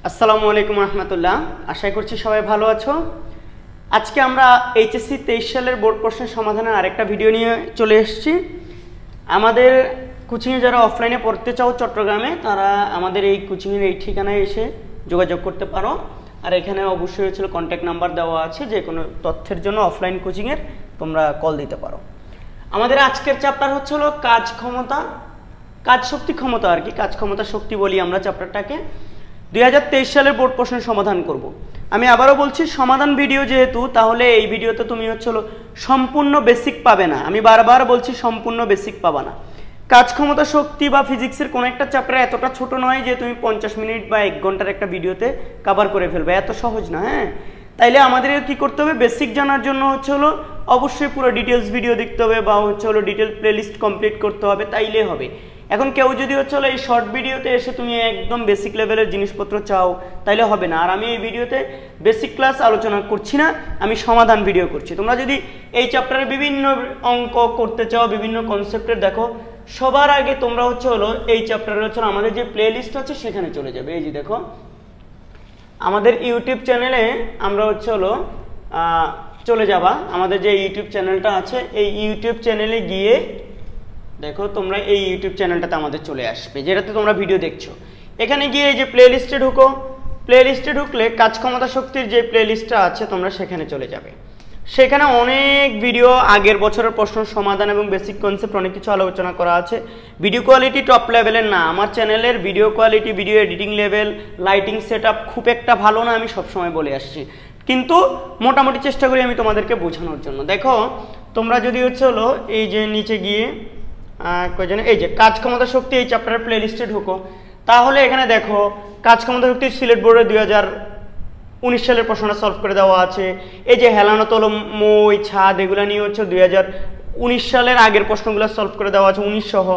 আসসালামু আলাইকুম রহমতুল্লাহ। আশা করছি সবাই ভালো আছো। আজকে আমরা এইচএসসি 23 সালের বোর্ড প্রশ্নের সমাধানের আরেকটা ভিডিও নিয়ে চলে এসেছি। আমাদের কোচিংয়ে যারা অফলাইনে পড়তে চাও চট্টগ্রামে, তারা আমাদের এই কোচিংয়ের এই ঠিকানায় এসে যোগাযোগ করতে পারো। আর এখানে অবশ্যই হচ্ছিল কন্ট্যাক্ট নাম্বার দেওয়া আছে, যে কোনো তথ্যের জন্য অফলাইন কোচিংয়ের তোমরা কল দিতে পারো। আমাদের আজকের চ্যাপ্টার হচ্ছিল কাজ ক্ষমতা, কাজ শক্তি ক্ষমতা আর কি, কাজ ক্ষমতা শক্তি বলি আমরা চ্যাপ্টারটাকে। 2023 সালের বোর্ড প্রশ্নের সমাধান করব। আমি আবারও বলছি, সমাধান ভিডিও যেহেতু, তাহলে এই ভিডিওতে তুমি হচ্ছিল সম্পূর্ণ বেসিক পাবে না। আমি বারবার বলছি সম্পূর্ণ বেসিক পাবা না। কাজ ক্ষমতা শক্তি বা ফিজিক্সের কোনো একটা চ্যাপ্টার এতটা ছোট নয় যে তুমি 50 মিনিট বা 1 ঘন্টার একটা ভিডিওতে কভার করে ফেলবে, এত সহজ না। হ্যাঁ, তাইলে আমাদের কি করতে হবে, বেসিক জানার জন্য হচ্ছে হলো অবশ্যই পুরো ডিটেলস ভিডিও দেখতে হবে, বা হচ্ছে হলো ডিটেল প্লেলিস্ট কমপ্লিট করতে হবে, তাইলে হবে। এখন কেউ যদি হচ্ছে হলো এই শর্ট ভিডিওতে এসে তুমি একদম বেসিক লেভেলের জিনিসপত্র চাও, তাইলে হবে না। আর আমি এই ভিডিওতে বেসিক ক্লাস আলোচনা করছি না, আমি সমাধান ভিডিও করছি। তোমরা যদি এই চ্যাপ্টারে বিভিন্ন অঙ্ক করতে চাও, বিভিন্ন কনসেপ্টের, দেখো সবার আগে তোমরা হচ্ছে হলো এই চ্যাপ্টারে হচ্ছে আমাদের যে প্লে লিস্ট আছে সেখানে চলে যাবে। এই যে দেখো আমাদের ইউটিউব চ্যানেলে আমরা হচ্ছে হলো চলে যাবা। আমাদের যে ইউটিউব চ্যানেলটা আছে, এই ইউটিউব চ্যানেলে গিয়ে দেখো তোমরা এই ইউটিউব চ্যানেলটাতে আমাদের চলে আসবে, যেটাতে তোমরা ভিডিও দেখছো। এখানে গিয়ে এই যে প্লে লিস্টে ঢুকো, প্লে লিস্টে ঢুকলে কাজ ক্ষমতা শক্তির যে প্লে লিস্টটা আছে তোমরা সেখানে চলে যাবে। সেখানে অনেক ভিডিও, আগের বছরের প্রশ্ন সমাধান এবং বেসিক কনসেপ্ট অনেক কিছু আলোচনা করা আছে। ভিডিও কোয়ালিটি টপ লেভেলের না, আমার চ্যানেলের video quality, video editing level, lighting setup খুব একটা ভালো না, আমি সবসময় বলে আসছি, কিন্তু মোটামুটি চেষ্টা করি আমি তোমাদেরকে বোঝানোর জন্য। দেখো তোমরা যদি হচ্ছে হলো এই যে নিচে গিয়ে এই যে কাজ ক্ষমতা শক্তি এই চ্যাপ্টারের প্লে লিস্টে ঢুকো, তাহলে এখানে দেখো কাজ ক্ষমতা শক্তি সিলেট বোর্ডের 2019 সালের প্রশ্নটা সলভ করে দেওয়া আছে। এই যে হেলানো তলম, মই, ছাদ, এগুলো নিয়ে হচ্ছে 2019 সালের আগের প্রশ্নগুলো সলভ করে দেওয়া আছে, 19 সহ।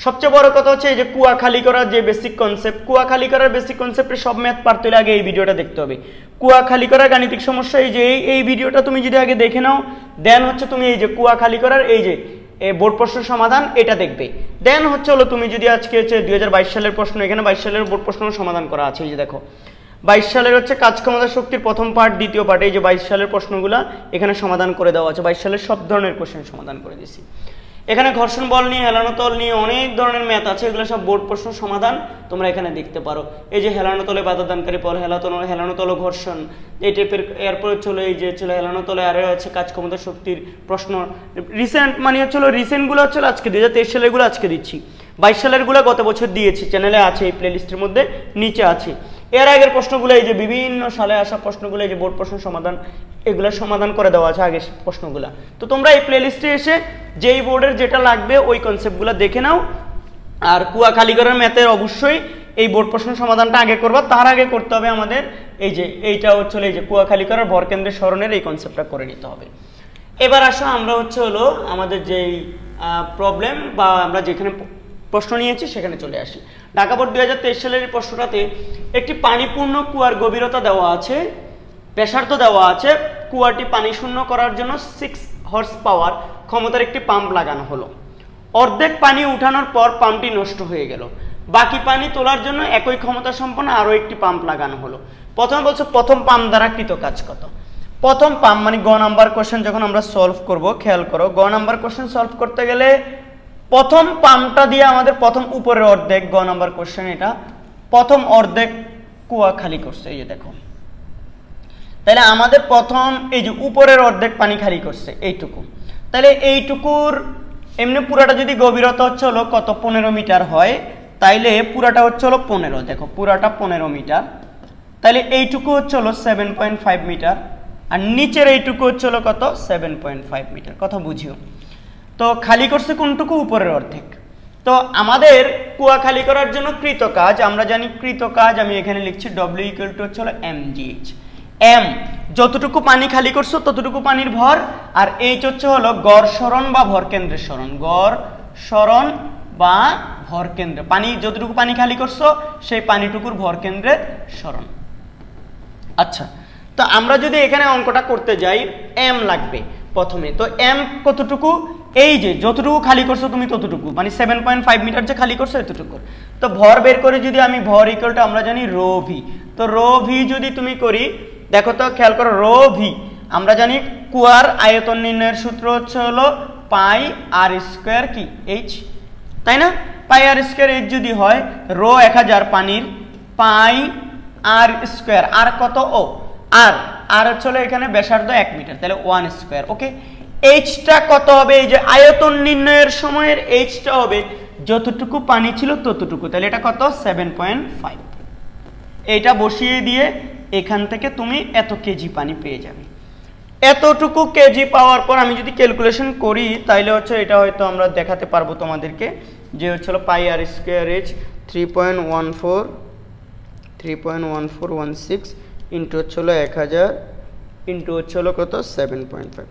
সবচেয়ে বড় কথা হচ্ছে এই যে কুয়া খালি করার যে বেসিক কনসেপ্ট, কুয়া খালি করার বেসিক কনসেপ্টের সব ম্যাথ পারতে হলে আগে এই ভিডিওটা দেখতে হবে। কুয়া খালি করার গাণিতিক সমস্যা, এই যে এই ভিডিওটা তুমি যদি আগে দেখে নাও, দেন হচ্ছে তুমি এই যে কুয়া খালি করার এই যে বোর্ড প্রশ্নের সমাধান এটা দেখবে। দেন হচ্ছে হলো তুমি যদি আজকে হচ্ছে 2022 সালের প্রশ্ন, এখানে 22 সালের বোর্ড প্রশ্ন সমাধান করা আছে। এই যে দেখো 22 সালের হচ্ছে কাজ ক্ষমতা শক্তির প্রথম পার্ট, দ্বিতীয় পার্ট, এই যে 22 সালের প্রশ্নগুলা এখানে সমাধান করে দেওয়া আছে। 22 সালের সব ধরনের কোশ্চেন সমাধান করে দিয়েছি। এখানে ঘর্ষণ বল নিয়ে, হেলানো তল নিয়ে অনেক ধরনের ম্যাথ আছে, এগুলো সব বোর্ড প্রশ্ন সমাধান তোমরা এখানে দেখতে পারো। এই যে হেলানো তলে বাধাদানকারী পল, হেলানো তল ঘর্ষণ, এই টাইপের। এরপরে চলো এই যে চলো হেলানো তলে আরও আছে কাজ ক্ষমতা শক্তির প্রশ্ন। রিসেন্ট মানে হচ্ছিল রিসেন্টগুলো হচ্ছিল আজকে 2023 সালেরগুলো আজকে দিচ্ছি, 22 সালেরগুলো গত বছর দিয়েছি, চ্যানেলে আছে, এই প্লে লিস্টের মধ্যে নিচে আছে। এর আগের প্রশ্নগুলো এই যে বিভিন্ন সালে আসা প্রশ্নগুলো, এই যে বোর্ড প্রশ্ন সমাধান, এগুলো সমাধান করে দেওয়া আছে আগের প্রশ্নগুলো। তো তোমরা এই প্লে লিস্টে এসে যেই বোর্ডের যেটা লাগবে ওই কনসেপ্টগুলো দেখে নাও। আর কুয়া খালি করার ম্যাথের অবশ্যই এই বোর্ড প্রশ্ন সমাধানটা আগে করবা, তার আগে করতে হবে আমাদের এই যে এইটা হচ্ছে এই যে কুয়া খালি করার ভরকেন্দ্রের স্মরণের এই কনসেপ্টটা করে নিতে হবে। এবার আসো আমরা হচ্ছে হলো আমাদের যেই প্রবলেম বা আমরা যেখানে প্রশ্ন নিয়েছি সেখানে চলে আসি। ঢাকা বোর্ড 2023 সালের এই প্রশ্নটাতে একটি পানিপূর্ণ কুয়ার গভীরতা দেওয়া আছে, ব্যাসার্ধ দেওয়া আছে, কুয়াটি পানি শূন্য করার জন্য 6 হর্স পাওয়ার ক্ষমতার একটি পাম্প লাগানো হলো। অর্ধেক পানি উঠানোর পর পাম্পটি নষ্ট হয়ে গেল, বাকি পানি তোলার জন্য একই ক্ষমতা সম্পন্ন আরও একটি পাম্প লাগানো হলো। প্রথমে বলছে প্রথম পাম্প দ্বারা কৃত কাজ কত। প্রথম পাম্প মানে গ নাম্বার কোশ্চেন যখন আমরা সলভ করব, খেয়াল করো, গ নাম্বার কোশ্চেন সলভ করতে গেলে প্রথম পাম্পটা দিয়ে আমাদের প্রথম উপরের অর্ধেক, গ নাম্বার কোশ্চেন এটা প্রথম অর্ধেক কুয়া খালি করছে, এই যে দেখো। তাহলে আমাদের প্রথম এই যে উপরের অর্ধেক পানি খালি করছে এইটুকু, তাহলে এইটুকুর এমনি পুরাটা যদি গভীরতা হচ্ছে হলো কত 15 মিটার হয়, তাইলে পুরাটা হচ্ছে হলো 15, দেখো পুরাটা 15 মিটার, তাহলে এইটুকু হচ্ছে হলো 7.5 মিটার, আর নিচের এইটুকু হচ্ছে হলো কত 7.5 মিটার। কথা বুঝিও। তো খালি করছে কোনটুকু, উপরের অর্ধেক। তো আমাদের কুয়া খালি করার জন্য কৃত কাজ, আমরা জানি কৃত কাজ, আমি এখানে লিখছি W = হচ্ছে হলো mgh। m যতটুকু পানি খালি করছো ততটুকু পানির ভর, আর h হচ্ছে হলো গড় সরণ বা ভরকেন্দ্রের সরণ, গড় সরণ বা ভরকেন্দ্র, পানি যতটুকু পানি খালি করছো সেই পানিটুকুর ভরকেন্দ্রের সরণ। আচ্ছা, তো আমরা যদি এখানে অঙ্কটা করতে যাই, m লাগবে প্রথমে। তো m কতটুকু, এই যে যতটুকু খালি করছো তুমি ততটুকু, মানে 7.5 মিটার যে খালি করছো এতটুকু। তো ভর বের করে যদি আমি, ভর ইকুয়াল টু আমরা জানি ρ v, তো তো রো ভি যদি তুমি করি, দেখো তো খেয়াল করো, রো ভি আমরা জানি কুয়ার আয়তন নির্ণয়ের সূত্র হচ্ছে হলো পাই আর স্কোয়ার কি এইচ, তাই না? পাই আর স্কোয়ার এইচ যদি হয়, রো 1000 পানির, পাই আর স্কোয়ার, আর কত ও আর হচ্ছে হলো এখানে ব্যাসার্ধ 1 মিটার, তাহলে 1 স্কোয়ার। ওকে, এইচটা কত হবে? এই যে আয়তন নির্ণয়ের সময়ের এইচটা হবে যতটুকু পানি ছিল ততটুকু, তাহলে এটা কত? 7.5। এইটা বসিয়ে দিয়ে এখান থেকে তুমি এত কেজি পানি পেয়ে যাবে। এতটুকু কেজি পাওয়ার পর আমি যদি ক্যালকুলেশন করি, তাইলে হচ্ছে এটা হয়তো আমরা দেখাতে পারবো তোমাদেরকে, যে হচ্ছে হলো পাই আর স্কোয়ার এইচ 3.1416 ইন্টু হচ্ছে হলো 1000 ইন্টু হচ্ছে হলো কত? 7.5।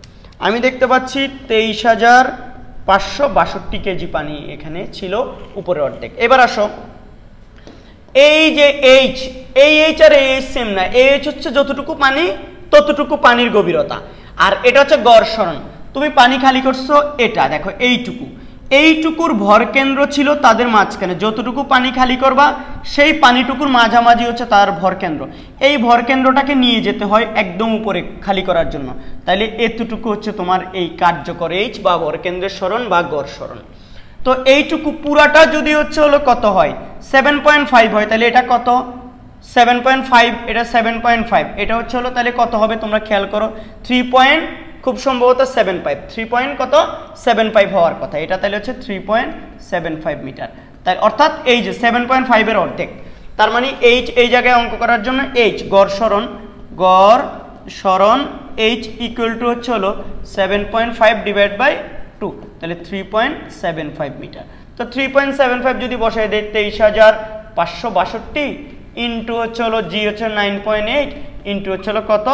আমি দেখতে পাচ্ছি 23,562 কেজি পানি এখানে ছিল, উপরে অর্ধেক। এবার আসো, এই যে এইচ, এই এইচ আর এইচ সেম না, এইচ হচ্ছে যতটুকু পানি ততটুকু পানির গভীরতা, আর এটা হচ্ছে গড় সরণ। তুমি পানি খালি করছো, এটা দেখো এইটুকুর ভর কেন্দ্র ছিল তাদের মাঝখানে, যতটুকু পানি খালি করবা সেই পানিটুকুর মাঝামাঝি হচ্ছে তার ভর কেন্দ্র। এই ভর কেন্দ্রটাকে নিয়ে যেতে হয় একদম উপরে খালি করার জন্য, তাইলে এতটুকু হচ্ছে তোমার এই কার্যকর এইচ বা ভর কেন্দ্রের সরণ বা গড় সরণ। তো এইটুকু পুরাটা যদি হচ্ছে হলো কত হয়? 7.5 হয়, তাহলে এটা কত? 7.5, এটা 7.5, এটা হচ্ছে হলো তাহলে কত হবে তোমরা খেয়াল করো, 3. খুব সম্ভবত 7.5, 3.75 হওয়ার কথা, এটা তাহলে হচ্ছে 3.75 মিটার। তাই অর্থাৎ এই যে 7.5 এর অর্ধেক, তার মানে এইচ এই জায়গায় অঙ্ক করার জন্য এইচ গড় সরণ এইচ ইকুয়াল টু হচ্ছে হলো 7.5 ডিভাইড বাই 2, তাহলে 3.75 মিটার। তো 3.75 যদি বসাই দেয় 23,562 ইন্টু হচ্ছে হলো জি হচ্ছে 9.8 ইন্টু হচ্ছে হলো কত?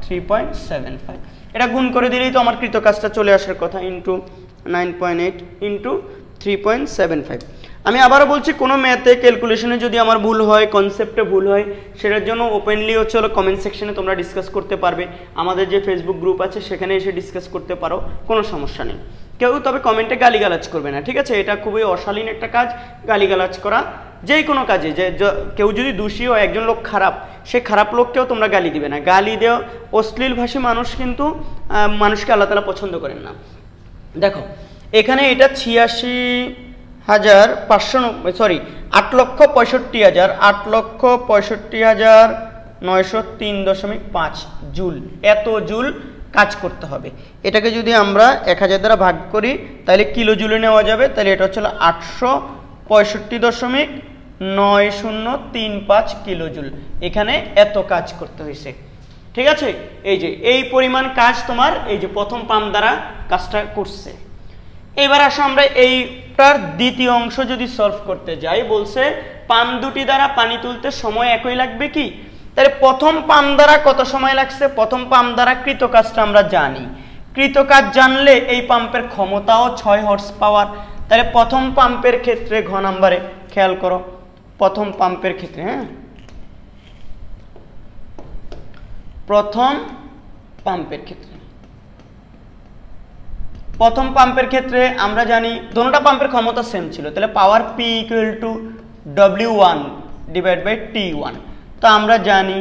3.75। এটা গুণ করে দিলেই তো আমার কৃত কাজটা চলে আসার কথা, ইন্টু 9.8 ইন্টু 3.75। আমি আবারও বলছি, কোনো ম্যাথে ক্যালকুলেশনে যদি আমার ভুল হয়, কনসেপ্টে ভুল হয়, সেটার জন্য ওপেনলি হচ্ছে হলো কমেন্ট সেকশনে তোমরা ডিসকাস করতে পারবে। আমাদের যে ফেসবুক গ্রুপ আছে সেখানে এসে ডিসকাস করতে পারো, কোনো সমস্যা নেই। কেউ তবে কমেন্টে গালিগালাজ করবে না, ঠিক আছে? এটা খুবই অশালীন একটা কাজ, গালিগালাজ করা যে কোনো কাজে। যে কেউ যদি দোষী হয়, একজন লোক খারাপ, সে খারাপ লোককেও তোমরা গালি দিবে না। গালি দেও, অশ্লীলভাষী মানুষ কিন্তু মানুষকে আল্লাহ তাআলা পছন্দ করেন না। দেখো এখানে এটা 86,590, সরি 8,65,903.5 জুল, এত জুল কাজ করতে হবে। এটাকে যদি আমরা 1000 দ্বারা ভাগ করি তাহলে কিলো জুলে নেওয়া যাবে, তাহলে এটা হচ্ছে 865.9035 কিলো জুল। এখানে এত কাজ করতে হয়েছে, ঠিক আছে? এই যে এই পরিমাণ কাজ তোমার এই যে প্রথম পাম্প দ্বারা কাজটা করছে। এবার আসো আমরা এইটার দ্বিতীয় অংশ যদি সলভ করতে যাই, বলছে পাম্প দুটি দ্বারা পানি তুলতে সময় একই লাগবে কি? তাহলে প্রথম পাম্প দ্বারা কত সময় লাগছে? প্রথম পাম্প দ্বারা কৃত কাজটা আমরা জানি, কৃত কাজ জানলে এই পাম্পের ক্ষমতাও 6 হর্স পাওয়ার। তাহলে প্রথম পাম্পের ক্ষেত্রে ঘ নাম্বারে খেয়াল করো, প্রথম পাম্পের ক্ষেত্রে, হ্যাঁ, প্রথম পাম্পের ক্ষেত্রে আমরা জানি দুটোটা পাম্পের ক্ষমতা সেম ছিল, তাহলে power P equal to W1 divide by T1। তো আমরা জানি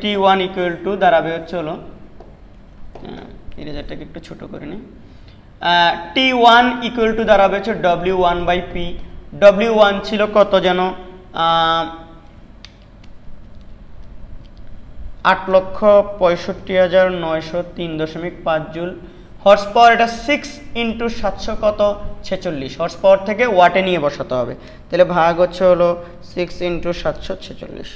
T1 ইকুয়াল টু দাঁড়াবে হচ্ছে হলো, ইরেজারটাকে একটু ছোট করে নিই, T1 ইকুয়াল টু দাঁড়াবে হচ্ছে W1 বাই P। W1 ছিল কত যেন? 8,65,903.5 জুল। হর্স পাওয়ার এটা 6 ইন্টু 700 কত? 46। হর্স পাওয়ার থেকে ওয়াটে নিয়ে বসাতে হবে, তাহলে ভাগ হচ্ছে হলো 6 ইন্টু 746।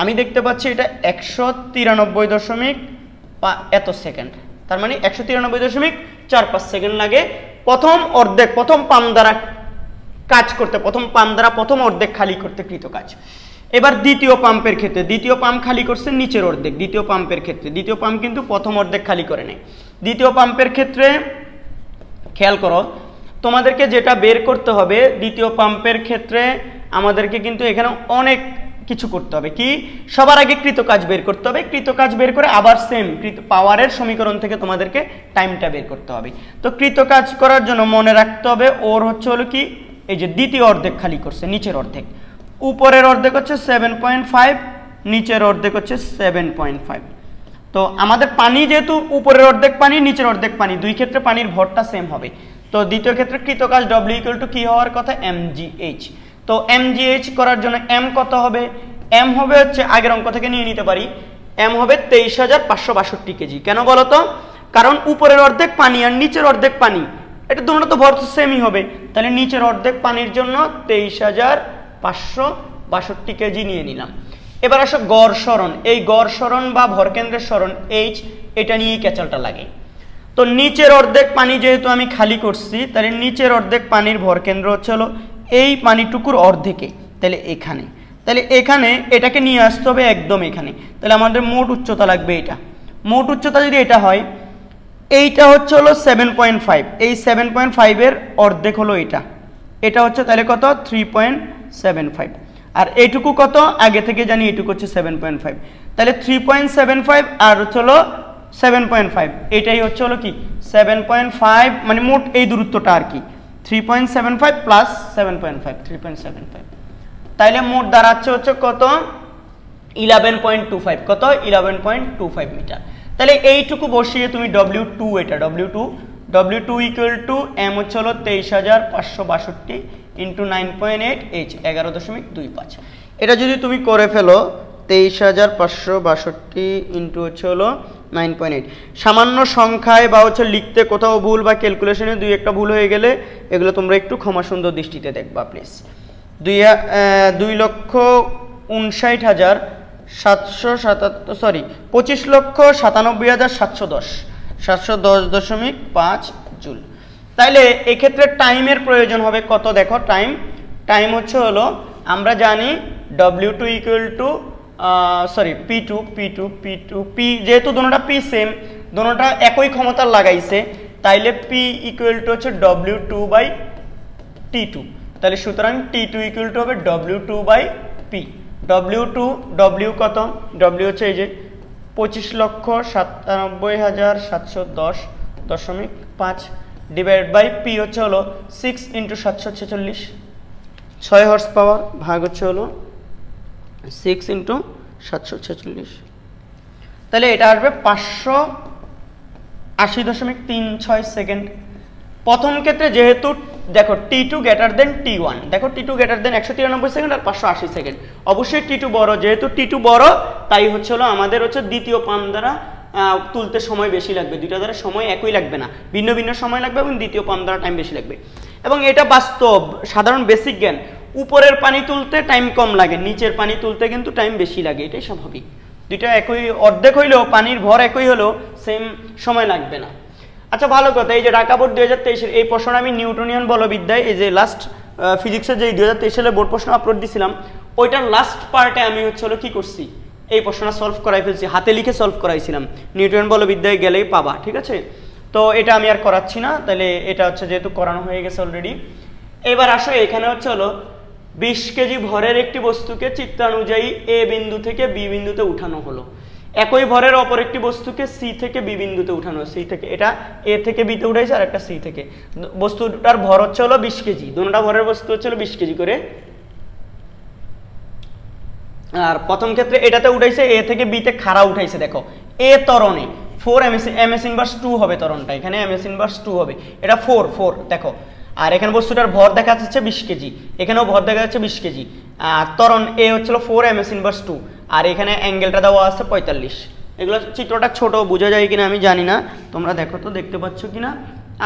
আমি দেখতে পাচ্ছি এটা 193 এত সেকেন্ড, তার মানে 193.45 সেকেন্ড লাগে প্রথম অর্ধেক, প্রথম পাম্প দ্বারা কাজ করতে, প্রথম পাম্প দ্বারা প্রথম অর্ধেক খালি করতে কৃত কাজ। এবার দ্বিতীয় পাম্পের ক্ষেত্রে, দ্বিতীয় পাম্প খালি করছে নিচের অর্ধেক। দ্বিতীয় পাম্পের ক্ষেত্রে, দ্বিতীয় পাম্প কিন্তু প্রথম অর্ধেক খালি করে নেয়। দ্বিতীয় পাম্পের ক্ষেত্রে খেয়াল করো, তোমাদেরকে যেটা বের করতে হবে দ্বিতীয় পাম্পের ক্ষেত্রে, আমাদেরকে কিন্তু এখানে অনেক কিছু করতে হবে। কি? সবার আগে কৃত কাজ বের করতে হবে। কৃত কাজ বের করে আবার সেম পাওয়ারের সমীকরণ থেকে তোমাদেরকে টাইমটা বের করতে হবে। তো কৃত কাজ করার জন্য মনে রাখতে হবে ওর হচ্ছে হলো কি, এই যে দ্বিতীয় অর্ধেক খালি করছে, নিচের অর্ধেক, উপরের অর্ধেক হচ্ছে 7.5, নিচের অর্ধেক হচ্ছে 7.5। তো আমাদের পানি যেহেতু উপরের অর্ধেক পানি নিচের অর্ধেক পানি, দুই ক্ষেত্রে পানির ভরটা সেম হবে। তো দ্বিতীয় ক্ষেত্রে কৃতকাজ W = কি হওয়ার কথা, mgh। তো mgh করার জন্য m কত হবে, m হবে হচ্ছে আগের অঙ্ক থেকে নিয়ে নিতে পারি, m হবে 23,562 কেজি। কেন বলো তো, কারণ উপরের অর্ধেক পানি আর নিচের অর্ধেক পানি, এটা দুটো তো ভর সেমই হবে, তাহলে নিচের অর্ধেক পানির জন্য 23,562 কেজি নিয়ে নিলাম। এবার আসো গড় সরণ, এই গড় সরণ বা ভরকেন্দ্রের সরণ h, এটা নিয়েই ক্যাচালটা লাগে। তো নিচের অর্ধেক পানি যেহেতু আমি খালি করছি, তাহলে নিচের অর্ধেক পানির ভরকেন্দ্র হচ্ছে হলো এই পানিটুকুর অর্ধেকে, তাহলে এখানে, তাহলে এখানে এটাকে নিয়ে আসতে হবে একদম এখানে, তাহলে আমাদের মোট উচ্চতা লাগবে এটা। মোট উচ্চতা যদি এটা হয়, এইটা হচ্ছে হলো 7.5, এই 7.5 এর অর্ধেক হলো এটা, এটা হচ্ছে তাহলে কত 3.75, আর এইটুকু কত আগে থেকে জানি, এইটুকু হচ্ছে 7.5, তাহলে 3.75 আর হচ্ছে হলো 7.5, এটাই হচ্ছে হলো কি 7.5, মানে মোট এই দূরত্বটা আর কি 3.75 প্লাস 7.5, 3.75, তাইলে মোট দাঁড়াচ্ছে হচ্ছে কত 11.25, কত 11.25 মিটার। তাহলে এইটুকু বসিয়ে তুমি W2, এটা W2 ইকুয়াল টু m হচ্ছে হলো 23,562 ইন্টু 9.8 h 11.25, এটা যদি তুমি করে ফেলো 23,562 ইন্টু হচ্ছে হলো 9.8, সামান্য সংখ্যায় বা হচ্ছে লিখতে কোথাও ভুল বা ক্যালকুলেশনে দুই একটা ভুল হয়ে গেলে এগুলো তোমরা একটু ক্ষমা সুন্দর দৃষ্টিতে দেখবা প্লিজ। 25,97,710 জুল। তাইলে এক্ষেত্রে টাইমের প্রয়োজন হবে কত, দেখো টাইম হচ্ছে হলো আমরা জানি W2 ইকুয়াল টু P2, যেহেতু দুটোটা P সেম, দুটোটা একই ক্ষমতার লাগাইছে, তাইলে P ইকুয়াল টু হচ্ছে W2/T2, তাহলে সুতরাং T2 ইকুয়াল টু হবে W2/P। W কত, W হচ্ছে এই যে 25,97,710.5 ডিভাইড বাই P হচ্ছে হলো 6 × 746, 6 হর্স পাওয়ার ভাগ হচ্ছে হলো 6 × 746, তাহলে এটা আসবে 580.36 সেকেন্ড। প্রথম ক্ষেত্রে যেহেতু দেখো T2 গ্রেটার দেন T1, দেখো T2 গ্রেটার দেন 193 সেকেন্ড আর 580 সেকেন্ড, অবশ্যই T2 বড়, যেহেতু T2 বড় তাই হচ্ছে হলো আমাদের হচ্ছে দ্বিতীয় পাম্প দ্বারা তুলতে সময় বেশি লাগবে, দুইটা দ্বারা সময় একই লাগবে না, ভিন্ন ভিন্ন সময় লাগবে এবং দ্বিতীয় পাম্প দ্বারা টাইম বেশি লাগবে। এবং এটা বাস্তব সাধারণ বেসিক জ্ঞান, উপরের পানি তুলতে টাইম কম লাগে, নিচের পানি তুলতে কিন্তু টাইম বেশি লাগে, এটাই স্বাভাবিক। দুইটা একই অর্ধেক হইলেও পানির ভর একই হলেও সেম সময় লাগবে না। আচ্ছা ভালো কথা, এই যে ঢাকা বোর্ড 2023-এর এই প্রশ্নটা আমি নিউটনিয়ান বলবিদ্যায় এই যে লাস্ট ফিজিক্সের যে 2023 সালে বোর্ড প্রশ্ন আপলোড দিছিলাম, ওইটার লাস্ট পার্টে আমি হচ্ছে হলো কি করছি, এই প্রশ্নটা সলভ করাই ফেলছি, হাতে লিখে সলভ করাইছিলাম, নিউটনিয়ান বলবিদ্যায় গেলেই পাবা, ঠিক আছে। তো এটা আমি আর করাচ্ছি না, তাহলে এটা হচ্ছে যেহেতু করানো হয়ে গেছে অলরেডি। এবার আসো এখানে হচ্ছে হলো 20 কেজি ভরের একটি বস্তুকে চিত্রানুযায়ী এ বিন্দু থেকে বি বিন্দুতে উঠানো হলো, একই ভরের অপর একটি বস্তুকে সি থেকে বি বিন্দুতে উঠানো, সি থেকে এটা এ থেকে বিতে উঠাইছে আর একটা সি থেকে, বস্তুটার ভর হচ্ছে হলো 20 কেজি, দুটোটা ভরের বস্তু হচ্ছে হলো 20 কেজি করে। আর প্রথম ক্ষেত্রে এটাতে উঠাইছে এ থেকে বিতে খাড়া উঠাইছে, দেখো এ ত্বরণে 4 ms ইনভার্স 2 হবে ত্বরণটা, এখানে ms ইনভার্স 2 হবে, এটা 4 দেখো, আর এখানে বস্তুটার ভর দেখা যাচ্ছে 20 কেজি, এখানেও ভর দেখা যাচ্ছে 20 কেজি, আর ত্বরণ এ হচ্ছিল 4 ms ইনভার্স 2, আর এখানে অ্যাঙ্গেলটা দেওয়া আছে 45। এগুলো চিত্রটা ছোট, বোঝা যায় কিনা আমি জানি না, তোমরা দেখো তো দেখতে পাচ্ছ কিনা,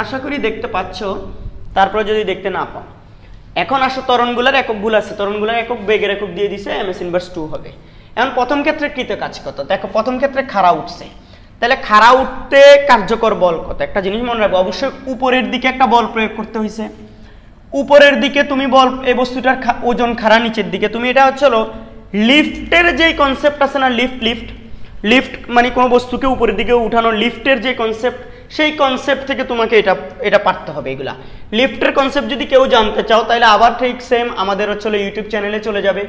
আশা করি দেখতে পাচ্ছ, তারপরে যদি দেখতে না পাও। এখন আসো ত্বরণগুলোর একক ভুল আছে, ত্বরণগুলোর একক বেগের একক দিয়ে দিছে, ms ইনভার্স 2 হবে। এখন প্রথম ক্ষেত্রে কৃত কাজ কত, দেখো প্রথম ক্ষেত্রে খাড়া উঠছে, তাহলে খাড়া উঠতে কার্যকর বল কত, একটা জিনিস মনে রাখবো, অবশ্যই উপরের দিকে একটা বল প্রয়োগ করতে হয়েছে, উপরের দিকে তুমি বল, এই বস্তুটার ওজন খাড়া নিচের দিকে, তুমি এটা হচ্ছে হলো লিফটের যেই কনসেপ্ট আছে না, লিফট মানে কোনো বস্তুকে উপরের দিকে উঠানো, লিফটের যে কনসেপ্ট, সেই কনসেপ্ট থেকে তোমাকে এটা পারতে হবে। এগুলা লিফটের কনসেপ্ট যদি কেউ জানতে চাও তাহলে আবার ঠিক সেম আমাদের হচ্ছে ইউটিউব চ্যানেলে চলে যাবে,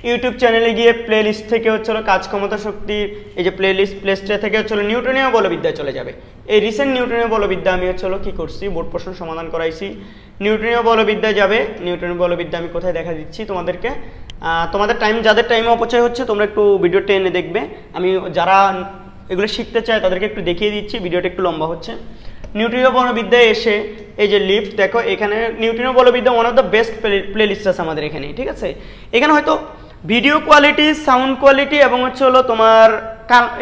ইউটিউব চ্যানেলে গিয়ে প্লে লিস্ট থেকে হচ্ছে কাজ ক্ষমতা শক্তির এই যে প্লে লিস্টে থেকে হচ্ছে নিউটনীয় বলবিদ্যায় চলে যাবে। এই রিসেন্ট নিউটনীয় বলবিদ্যা আমি হচ্ছে কি করছি, বোর্ড প্রশ্ন সমাধান করাইছি, নিউটনীয় বলবিদ্যায় যাবে। নিউটনীয় বলবিদ্যা আমি কোথায় দেখা দিচ্ছি তোমাদেরকে, তোমাদের টাইম, যাদের টাইমে অপচয় হচ্ছে তোমরা একটু ভিডিওটা এনে দেখবে। আমি যারা এগুলো শিখতে চায় তাদেরকে একটু দেখিয়ে দিচ্ছি, ভিডিওটা একটু লম্বা হচ্ছে। নিউট্রিনো বলবিদ্যায় এসে এই যে লিফট, দেখো এখানে নিউট্রিনো বলবিদ্যা one of the best playlist আছে আমাদের এখানে, ঠিক আছে। এখানে হয়তো ভিডিও কোয়ালিটি, সাউন্ড কোয়ালিটি এবং হচ্ছে হলো তোমার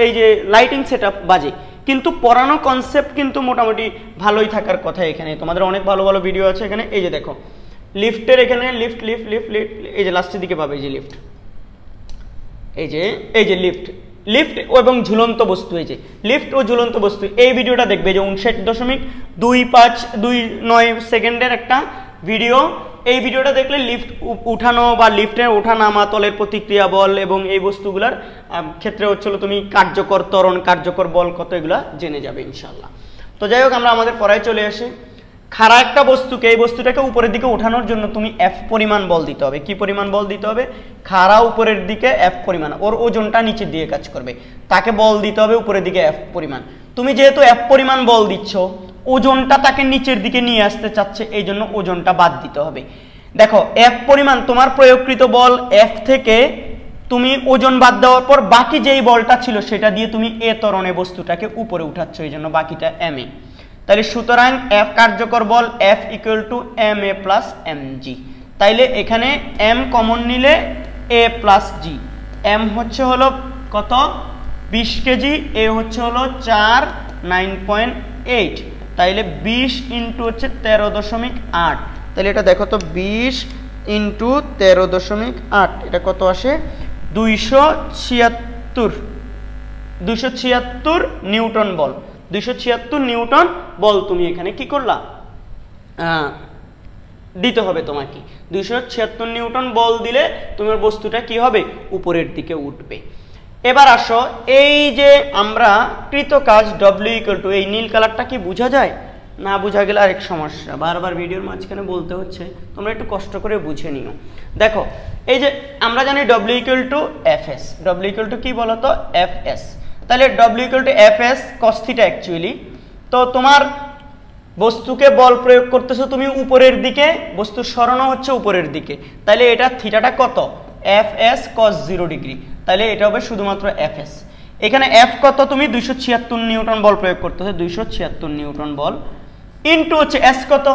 এই যে লাইটিং সেটআপ বাজে, কিন্তু পড়ানো কনসেপ্ট কিন্তু মোটামুটি ভালোই থাকার কথা। এখানে তোমাদের অনেক ভালো ভালো ভিডিও আছে এখানে। এই যে দেখো লিফটের এখানে লিফট লিফট লিফট লিফট, এই যে লাস্টের দিকে পাবে এই যে লিফট, এই যে লিফট লিফট এবং ঝুলন্ত বস্তু, এই যে লিফট ও ঝুলন্ত বস্তু, এই ভিডিওটা দেখবে যে 59.2529 সেকেন্ডের একটা ভিডিও। এই ভিডিওটা দেখলে লিফট উঠানো বা লিফটের ওঠা নামা, তলের প্রতিক্রিয়া বল এবং এই বস্তুগুলোর ক্ষেত্রে হচ্ছিল তুমি কার্যকর ত্বরণ, কার্যকর বল কত, এগুলা জেনে যাবে ইনশাল্লাহ। তো যাই হোক, আমরা আমাদের পড়ায় চলে আসি। খাড়া একটা বস্তুকে, এই বস্তুটাকে উপরের দিকে ওঠানোর জন্য তুমি এফ পরিমাণ বল দিতে হবে। কি পরিমাণ বল দিতে হবে? খাড়া উপরের দিকে এফ পরিমাণ, ওর ওজনটা নিচের দিকে কাজ করবে, তাকে বল দিতে হবে উপরের দিকে এফ পরিমাণ। তুমি যেহেতু এফ পরিমাণ বল দিচ্ছ, ওজনটা তাকে নিচের দিকে নিয়ে আসতে চাচ্ছে, এই জন্য ওজনটা বাদ দিতে হবে। দেখো এফ পরিমাণ তোমার প্রয়োগকৃত বল এফ থেকে তুমি ওজন বাদ দেওয়ার পর বাকি যেই বলটা ছিল সেটা দিয়ে তুমি এ ত্বরণে বস্তুটাকে উপরে উঠাচ্ছ, এই জন্য বাকিটা এম এ। তাহলে সুতরাং এফ কার্যকর বল F equal to M A plus M G. তাইলে এখানে এম কমন নিলে এ প্লাস জি। এম হচ্ছে হলো কত? 20 কেজি, এ হচ্ছে হলো 4 9.8, তাইলে 20 ইন্টু হচ্ছে 13.8। তাহলে এটা দেখো তো 20 ইন্টু 13.8, এটা কত আসে? 276 নিউটন বল। 276 নিউটন বল তুমি এখানে কি করলা? দিতে হবে তোমাকে। 276 নিউটন বল দিলে তোমার বস্তুটা কি হবে? উপরের দিকে উঠবে। এবার আসো, এই যে আমরা কৃত কাজ ডব্লিউ ইকুয়াল টু, এই নীল কালারটা কি বোঝা যায়? না বোঝা গেলে আরেক সমস্যা, বারবার ভিডিওর মাঝখানে বলতে হচ্ছে, তোমরা একটু কষ্ট করে বুঝে নিও। দেখো এই যে আমরা জানি W equal to F S. W equal to কি বলতো? F S. তাহলে W equal to F S cos theta actually. তো তোমার বস্তুকে বল প্রয়োগ করতেছো তুমি উপরের দিকে, বস্তু সরানো হচ্ছে উপরের দিকে, তাহলে এটা থিটাটা কত? এফ এস কস 0 ডিগ্রি। তাহলে এটা হবে শুধুমাত্র এফ এস। এখানে এফ কত? তুমি 276 নিউটন বল প্রয়োগ করতেছো, 276 নিউটন বল ইন্টু হচ্ছে এস কত?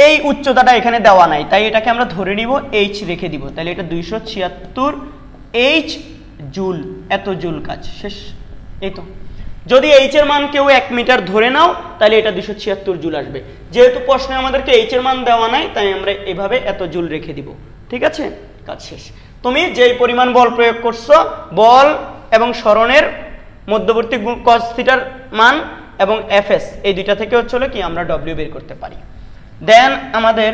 এই উচ্চতাটা এখানে দেওয়া নাই, তাই এটাকে আমরা ধরে নিব, এইচ রেখে দিব। তাহলে এটা 276 এইচ জুল, এত জুল কাজ শেষ। এই তো, যদি এইচ এর মান কেউ 1 মিটার ধরে নাও তাহলে এটা 276 জুল আসবে। যেহেতু প্রশ্নে আমাদেরকে এইচ এর মান দেওয়া নাই, তাই আমরা এভাবে এত জুল রেখে দিব। ঠিক আছে, কাজ শেষ। তুমি যেই পরিমাণ বল প্রয়োগ করছো, বল এবং সরণের মধ্যবর্তী কস থিটার মান এবং এফএস, এই দুইটা থেকে হচ্ছে কি আমরা ডব্লিউ বের করতে পারি। দেন আমাদের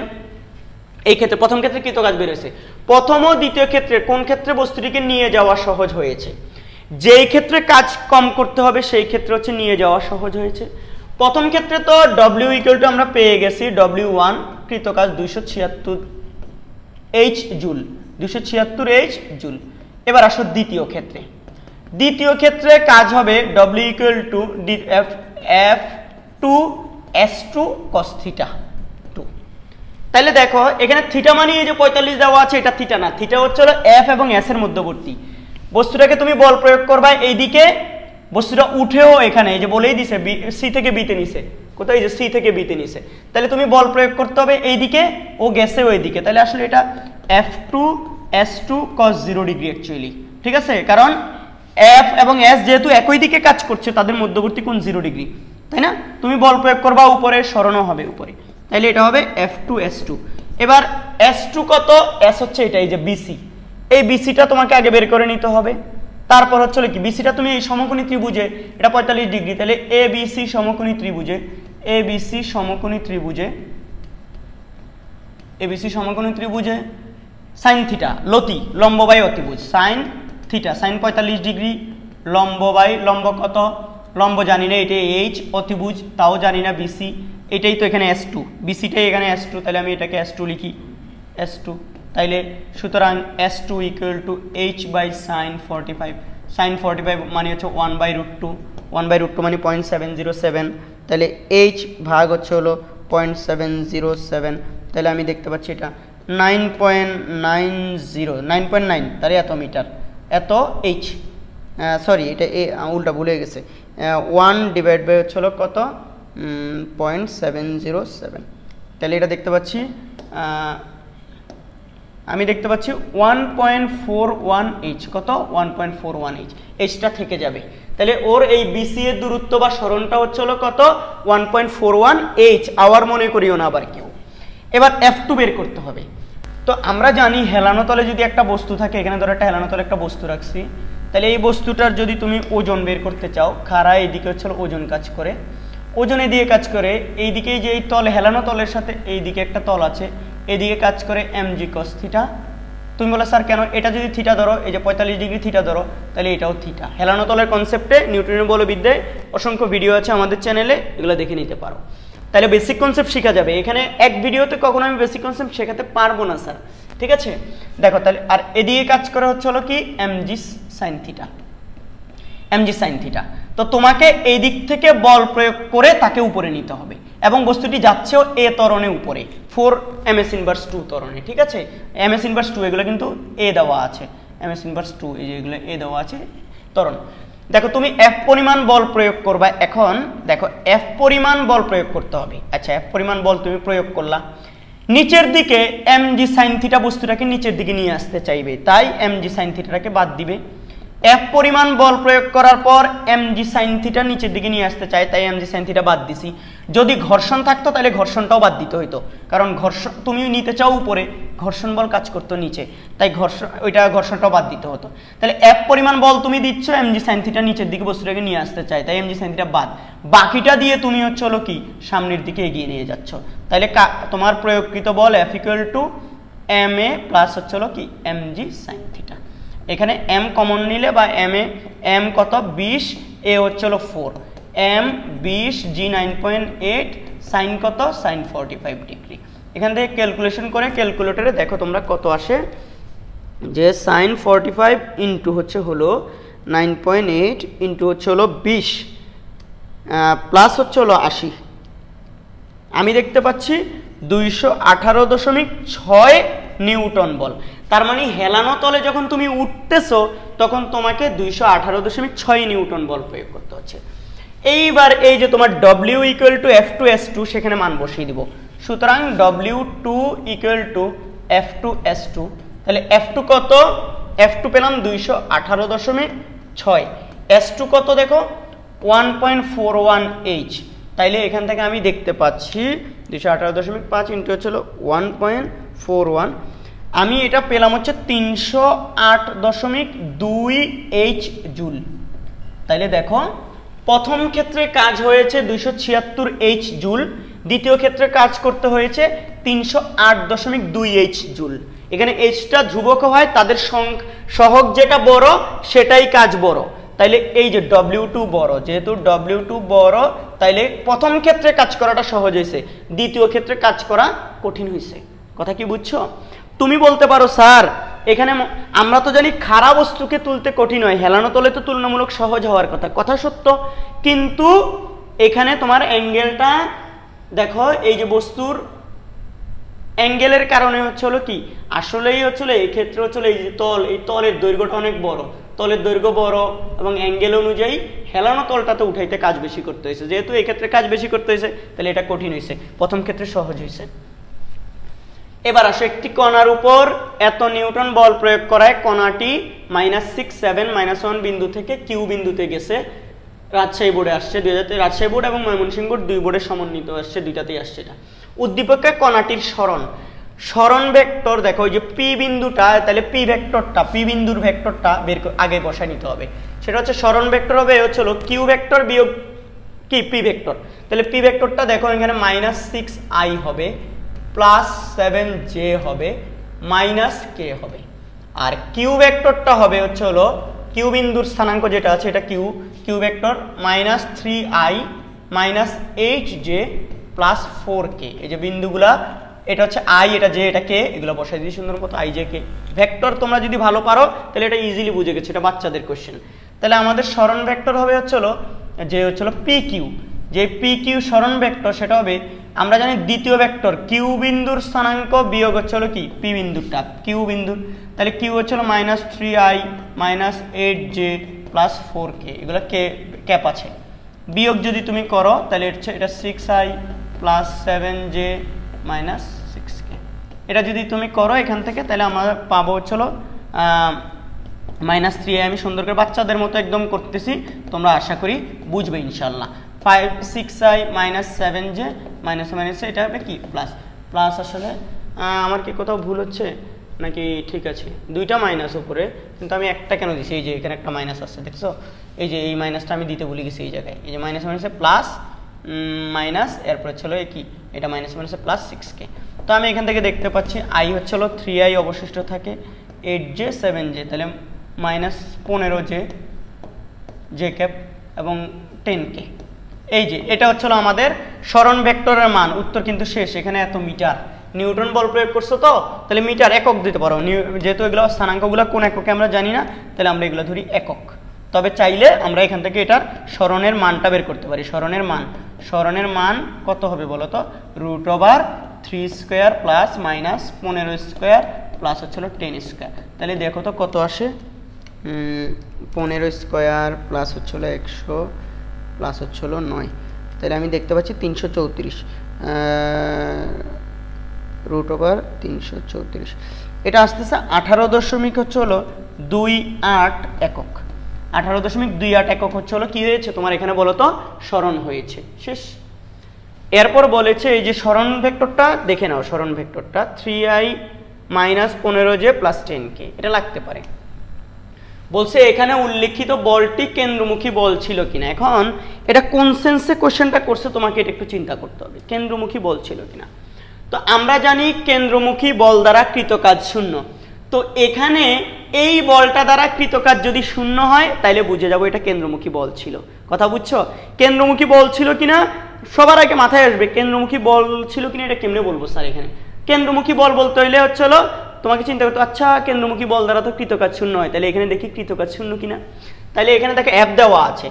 এই ক্ষেত্রে প্রথম ক্ষেত্রে কৃত কাজ বের হয়েছে। প্রথম ও দ্বিতীয় ক্ষেত্রে কোন ক্ষেত্রে বস্তুটিকে নিয়ে যাওয়া সহজ হয়েছে? যেই ক্ষেত্রে কাজ কম করতে হবে সেই ক্ষেত্রে হচ্ছে নিয়ে যাওয়া সহজ হয়েছে। প্রথম ক্ষেত্রে তো ডব্লিউ ইকুয়াল টু আমরা পেয়ে গেছি W1 কৃত কাজ 276 এইচ জুল, 276 এইচ জুল। এবার আসো দ্বিতীয় ক্ষেত্রে। দ্বিতীয় ক্ষেত্রে কাজ হবে W equal two F2 S2 cos theta 2। তাহলে দেখো এখানে থিটা মানে এই যে 45 দেওয়া আছে, এটা থিটা না, থিটা হচ্ছে F এবং S এর মধ্যবর্তী। বস্তুটাকে তুমি বল প্রয়োগ করবা এইদিকে, বস্তুটা উঠেও এখানে এই যে বলেই দিছে সি থেকে বিতে নিছে, কোথায়? এই যে সি থেকে বিতে নিছে, তাহলে তুমি বল প্রয়োগ করতে হবে এইদিকে, ও গেছে ওইদিকে। তাহলে আসলে এটা F2 S2 cos 0 degree actually. ঠিক আছে, কারণ F এবং S যেহেতু একই দিকে কাজ করছে, তাদের মধ্যবর্তী কোণ 0 ডিগ্রি, তাই না? তুমি বল প্রয়োগ করবা উপরে, সরানো হবে উপরে, তাহলে এটা হবে F2 S2। এবার S2 কত? S হচ্ছে এটা, এই যে BC, এই বিসিটা তোমাকে আগে বের করে নিতে হবে। তারপর হচ্ছে কি বিসিটা তুমি এই সমকোণী ত্রিভুজে, এটা 45 ডিগ্রি, তাহলে ABC সমকোণী ত্রিভুজে, ABC সমকোণী ত্রিভুজে, ABC সমকোণী ত্রিভুজে সাইন থিটা, লতি লম্ব বাই অতিভুজ, সাইন থিটা, সাইন 45 ডিগ্রি, লম্ব বাই লম্ব কত? লম্ব জানি না, এটা এইচ, অতিভুজ তাও জানি না, বিসি, এটাই তো এখানে S2, বিসিটাই এখানে S2, তাহলে আমি এটাকে S2 লিখি, S2। তাইলে সুতরাং S2 equal to H by sine 45, sine 45 মানে হচ্ছে 1/√2, 1/√2 মানে 0.707, তাহলে এইচ ভাগ হচ্ছে হলো 0.707, তাহলে আমি দেখতে পাচ্ছি এটা 9.9 তাহলে এত মিটার, এত এইচ, সরি এটা উল্টা ভুলে গেছে, 1 ডিভাইড বাই হচ্ছে হলো কত 0.707, তাহলে এটা দেখতে পাচ্ছি আমি দেখতে পাচ্ছি 1.41h, কত 1.41h, এইচটা থেকে যাবে, তাহলে ওর এই বিসি এর দূরত্ব বা সরণটা হচ্ছে হলো কত 1.41h, আওয়ার মনে করিও না আবার কেউ। এবার F2 বের করতে হবে। তো আমরা জানি হেলানো তলে যদি একটা বস্তু থাকে, এখানে ধরো একটা হেলানো তলে একটা বস্তু রাখছি, তাহলে এই বস্তুটার যদি তুমি ওজন বের করতে চাও, খাড়া এইদিকে হচ্ছে ওজন কাজ করে, ওজনে দিয়ে কাজ করে, এইদিকে যে এই তল হেলানো তলের সাথে এইদিকে একটা তল আছে, এদিকে কাজ করে mg cos থিটা। তুমি বলো স্যার কেন, এটা যদি থিটা ধরো, এই যে 45 ডিগ্রি থিটা ধরো, তাহলে এটাও থিটা। হেলানো তলের কনসেপ্টে নিউটনের বলবিদ্যায় অসংখ্য ভিডিও আছে আমাদের চ্যানেলে, এগুলো দেখে নিতে পারো, তাহলে বেসিক কনসেপ্ট শেখা যাবে। এখানে এক ভিডিওতে কখনো আমি বেসিক কনসেপ্ট শেখাতে পারবো না স্যার, ঠিক আছে। দেখো তাহলে আর এদিকে কাজ করে হচ্ছে হলো কি mg sin theta, mg sin theta. তো তোমাকে এই দিক থেকে বল প্রয়োগ করে তাকে উপরে নিতে হবে, এবং বস্তুটি যাচ্ছেও এ ত্বরণে উপরে 4 ms ইনভার্স 2 ত্বরণে, ঠিক আছে। ms ইনভার্স 2 এগুলো কিন্তু এ দেওয়া আছে, ms ইনভার্স 2 এই যে এগুলো এ দেওয়া আছে ত্বরণ। দেখো তুমি f পরিমাণ বল প্রয়োগ করবা, এখন দেখো f পরিমাণ বল প্রয়োগ করতে হবে। আচ্ছা f পরিমাণ বল তুমি প্রয়োগ করলা, নিচের দিকে mg sin থিটা বস্তুটাকে নিচের দিকে নিয়ে আসতে চাইবে, তাই mg sin থিটাটাকে বাদ দিবে। f পরিমাণ বল প্রয়োগ করার পর mg sin থিটা নিচের দিকে নিয়ে আসতে চাই, তাই mg sin থিটা বাদ দিছি। যদি ঘর্ষণ থাকতো তাহলে ঘর্ষণটাও বাদ দিতে হইতো, কারণ ঘর্ষণ তুমি নিতে চাও উপরে, ঘর্ষণ বল কাজ করতো নিচে, তাই ঘর্ষণটাও বাদ দিতে হতো। তাহলে f পরিমাণ বল তুমি দিচ্ছ, mg sin থিটা নিচের দিকে বস্তুটাকে নিয়ে আসতে চাই, তাই mg sin থিটা বাদ, বাকিটা দিয়ে তুমি হচ্ছে হলো কি সামনের দিকে এগিয়ে নিয়ে যাচ্ছ। তাহলে তোমার প্রয়োগকৃত বল F = ma প্লাস হচ্ছে হলো কি mg sin থিটা। এখানে m কমন নিলে বা m কত 20, a হচ্ছে হলো 4, m 20, g 9.8, sin কত sin 45 ডিগ্রি। এখান থেকে ক্যালকুলেশন করে ক্যালকুলেটরে দেখো তোমরা কত আসে, যে sin 45 ইন্টু হচ্ছে হলো 9.8 ইন্টু হচ্ছে হলো 20 প্লাস হচ্ছে হলো 80, আমি দেখতে পাচ্ছি 218.6 নিউটন বল। তার মানে হেলানো তলে যখন তুমি উঠতেছো তখন তোমাকে 218.6 নিউটন বল প্রয়োগ করতে হচ্ছে। এইবার এই যে তোমার W = F2S2, সেখানে মান বসিয়ে দিব। সুতরাং W2 = F2S2, তাহলে F2 কত, F2 পেলাম 218.6, S2 কত দেখো 1.41H, তাইলে এখান থেকে আমি দেখতে পাচ্ছি 218.5 ইন্টু হচ্ছিল 1.41, আমি এটা পেলাম হচ্ছে 308.2H জুল। তাইলে দেখো প্রথম ক্ষেত্রে কাজ হয়েছে 276H জুল, দ্বিতীয় ক্ষেত্রে কাজ করতে হয়েছে 308.2H জুল। এখানে Hটা ধ্রুবক হয়, তাদের সহগ যেটা বড় সেটাই কাজ বড়, তাইলে এই যে W2 বড়, যেহেতু W2 বড় তাইলে প্রথম ক্ষেত্রে কাজ করাটা সহজ হয়েছে, দ্বিতীয় ক্ষেত্রে কাজ করা কঠিন হয়েছে। কথা কি বুঝছো? তুমি বলতে পারো স্যার এখানে আমরা তো জানি খাড়া বস্তুকে তুলতে কঠিন হয়, হেলানো তলে তো তুলনামূলক সহজ হওয়ার কথা, কথা সত্য, কিন্তু এখানে তোমার অ্যাঙ্গেলটা দেখো, এই যে বস্তুর অ্যাঙ্গেলের কারণে হচ্ছে হলো কি আসলেই হচ্ছিল এই ক্ষেত্রে হচ্ছিল এই যে তল, এই তলের দৈর্ঘ্যটা অনেক বড়, তলের দৈর্ঘ্য বড় এবং অ্যাঙ্গেল অনুযায়ী হেলানো তলটাতে উঠাইতে কাজ বেশি করতে হয়েছে, যেহেতু এই ক্ষেত্রে কাজ বেশি করতে হয়েছে তাহলে এটা কঠিন হয়েছে, প্রথম ক্ষেত্রে সহজ হয়েছে। এবার আসো একটি কণার উপর এত নিউটন বল প্রয়োগ করায় কণাটি -6, 7, -1 বিন্দু থেকে কিউ বিন্দুতে গেছে, রাজশাহী বোর্ডে আসছে, রাজশাহী বোর্ড এবং ময়মনসিংহ বোর্ড দুই বোর্ডে সমন্বিত আসছে, দুইটাতেই আসছে এটা। উদ্দীপকে কণাটির সরণ ভেক্টর দেখো, ওই যে পি বিন্দুটা, তাহলে পি ভেক্টরটা, পি বিন্দুর ভেক্টরটা আগে বসায় নিতে হবে, সেটা হচ্ছে সরণ ভেক্টর হবে হচ্ছে হলো কিউ ভেক্টর বিয়োগ কি পি ভেক্টর। তাহলে পি ভেক্টরটা দেখো এখানে -6i হবে, +7j হবে, -k হবে, আর কিউ ভেক্টরটা হবে হচ্ছে হলো কিউ বিন্দুর স্থানাঙ্ক যেটা আছে এটা Q vector -3i -8j +4k। এই যে বিন্দুগুলা, এটা হচ্ছে i, এটা j, এটা k, এগুলো বসাই দিই সুন্দর মতো, i j k ভেক্টর। তোমরা যদি ভালো পারো তাহলে এটা ইজিলি বুঝে গেছো, এটা বাচ্চাদের কোশ্চেন। তাহলে আমাদের সরণ ভেক্টর হবে হচ্ছে হলো যে হচ্ছে হলো pq, যে pq সরণ ভেক্টর সেটা হবে আমরা জানি দ্বিতীয় ভেক্টর কিউ বিন্দুর স্থানাঙ্ক বিয়োগ হচ্ছে হলো কি পি বিন্দুরটা, কিউ বিন্দুর, তাহলে কিউ হচ্ছে হলো -3i -8j + 4k, এগুলো কে ক্যাপ আছে। বিয়োগ যদি তুমি করো তাহলে এটা 6i + 7j -6k, এটা যদি তুমি করো এখান থেকে তাহলে আমরা পাবো হচ্ছে হলো -3i। আমি সুন্দর করে বাচ্চাদের মতো একদম করতেছি, তোমরা আশা করি বুঝবে ইনশাল্লাহ। 6i -7j মাইনাস এটা হবে কি প্লাস প্লাস। আসলে আমার কি কোথাও ভুল হচ্ছে নাকি ঠিক আছে? দুইটা মাইনাস উপরে, কিন্তু আমি একটা কেন দিছি? এই যে এখানে একটা মাইনাস আছে, দেখছো? এই যে এই মাইনাসটা আমি দিতে ভুলে গেছি এই জায়গায়। এই যে মাইনাসে প্লাস মাইনাস, এরপরে ছিল কি এটা মাইনাসে প্লাস 6k। তো আমি এখান থেকে দেখতে পাচ্ছি i হচ্ছে হলো 3i অবশিষ্ট থাকে, 8j 7j, তাহলে -15j j ক্যাপ এবং 10k। এই যে এটা হচ্ছে আমাদের সরণ ভেক্টরের মান। উত্তর কিন্তু শেষ। এখানে এত মিটার, নিউটন বল প্রয়োগ করছো তো, তাহলে মিটার একক দিতে পারো। যেহেতু এগুলো স্থানাঙ্কগুলো কোন এককে আমরা জানি না, তাহলে আমরা এগুলো ধরি একক। তবে চাইলে আমরা এখান থেকে এটার সরণের মানটা বের করতে পারি। সরণের মান কত হবে বলো তো? √3² প্লাস -15² প্লাস হচ্ছে 10²। তাহলে দেখো তো কত আসে? 15² প্লাস হচ্ছে 100 প্লাস হচ্ছে 9, তাহলে আমি দেখতে পাচ্ছি 334 √334। এটা আসতেছে 18.28 একক। 18.28 একক হচ্ছে হলো কি হয়েছে তোমার এখানে বলো তো? সরণ হয়েছে। শেষ। এরপর বলেছে এই যে সরণ ভেক্টরটা দেখে নাও। সরণ ভেক্টরটা 3i -15j + 10k, এটা লাগতে পারে। বলছে এখানে উল্লেখিত বলটি কেন্দ্রমুখী বল ছিল কিনা। এখন এটা কোন সেন্সে কোশ্চেনটা করছে তোমাকে এটা একটু চিন্তা করতে হবে, কেন্দ্রমুখী বল ছিল কিনা। তো আমরা জানি কেন্দ্রমুখী বল দ্বারা কৃত কাজ 0। তো এখানে এই বলটা দ্বারা কৃত কাজ যদি 0 হয় তাহলে বুঝে যাবো এটা কেন্দ্রমুখী বল ছিল। কথা বুঝছো? কেন্দ্রমুখী বল ছিল কিনা সবার আগে মাথায় আসবে, কেন্দ্রমুখী বল ছিল কিনা এটা কেমনে বলবো স্যার? এখানে কেন্দ্রমুখী বল বলতে হইলে হচ্ছে হলো তোমাকে চিন্তা করতে, আচ্ছা কেন্দ্রমুখী বল দ্বারা তো কৃতকাজ 0 হয়, তাহলে এখানে দেখি কৃতকাজ 0 কিনা। তাহলে এখানে দেখো অ্যাপ দেওয়া আছে,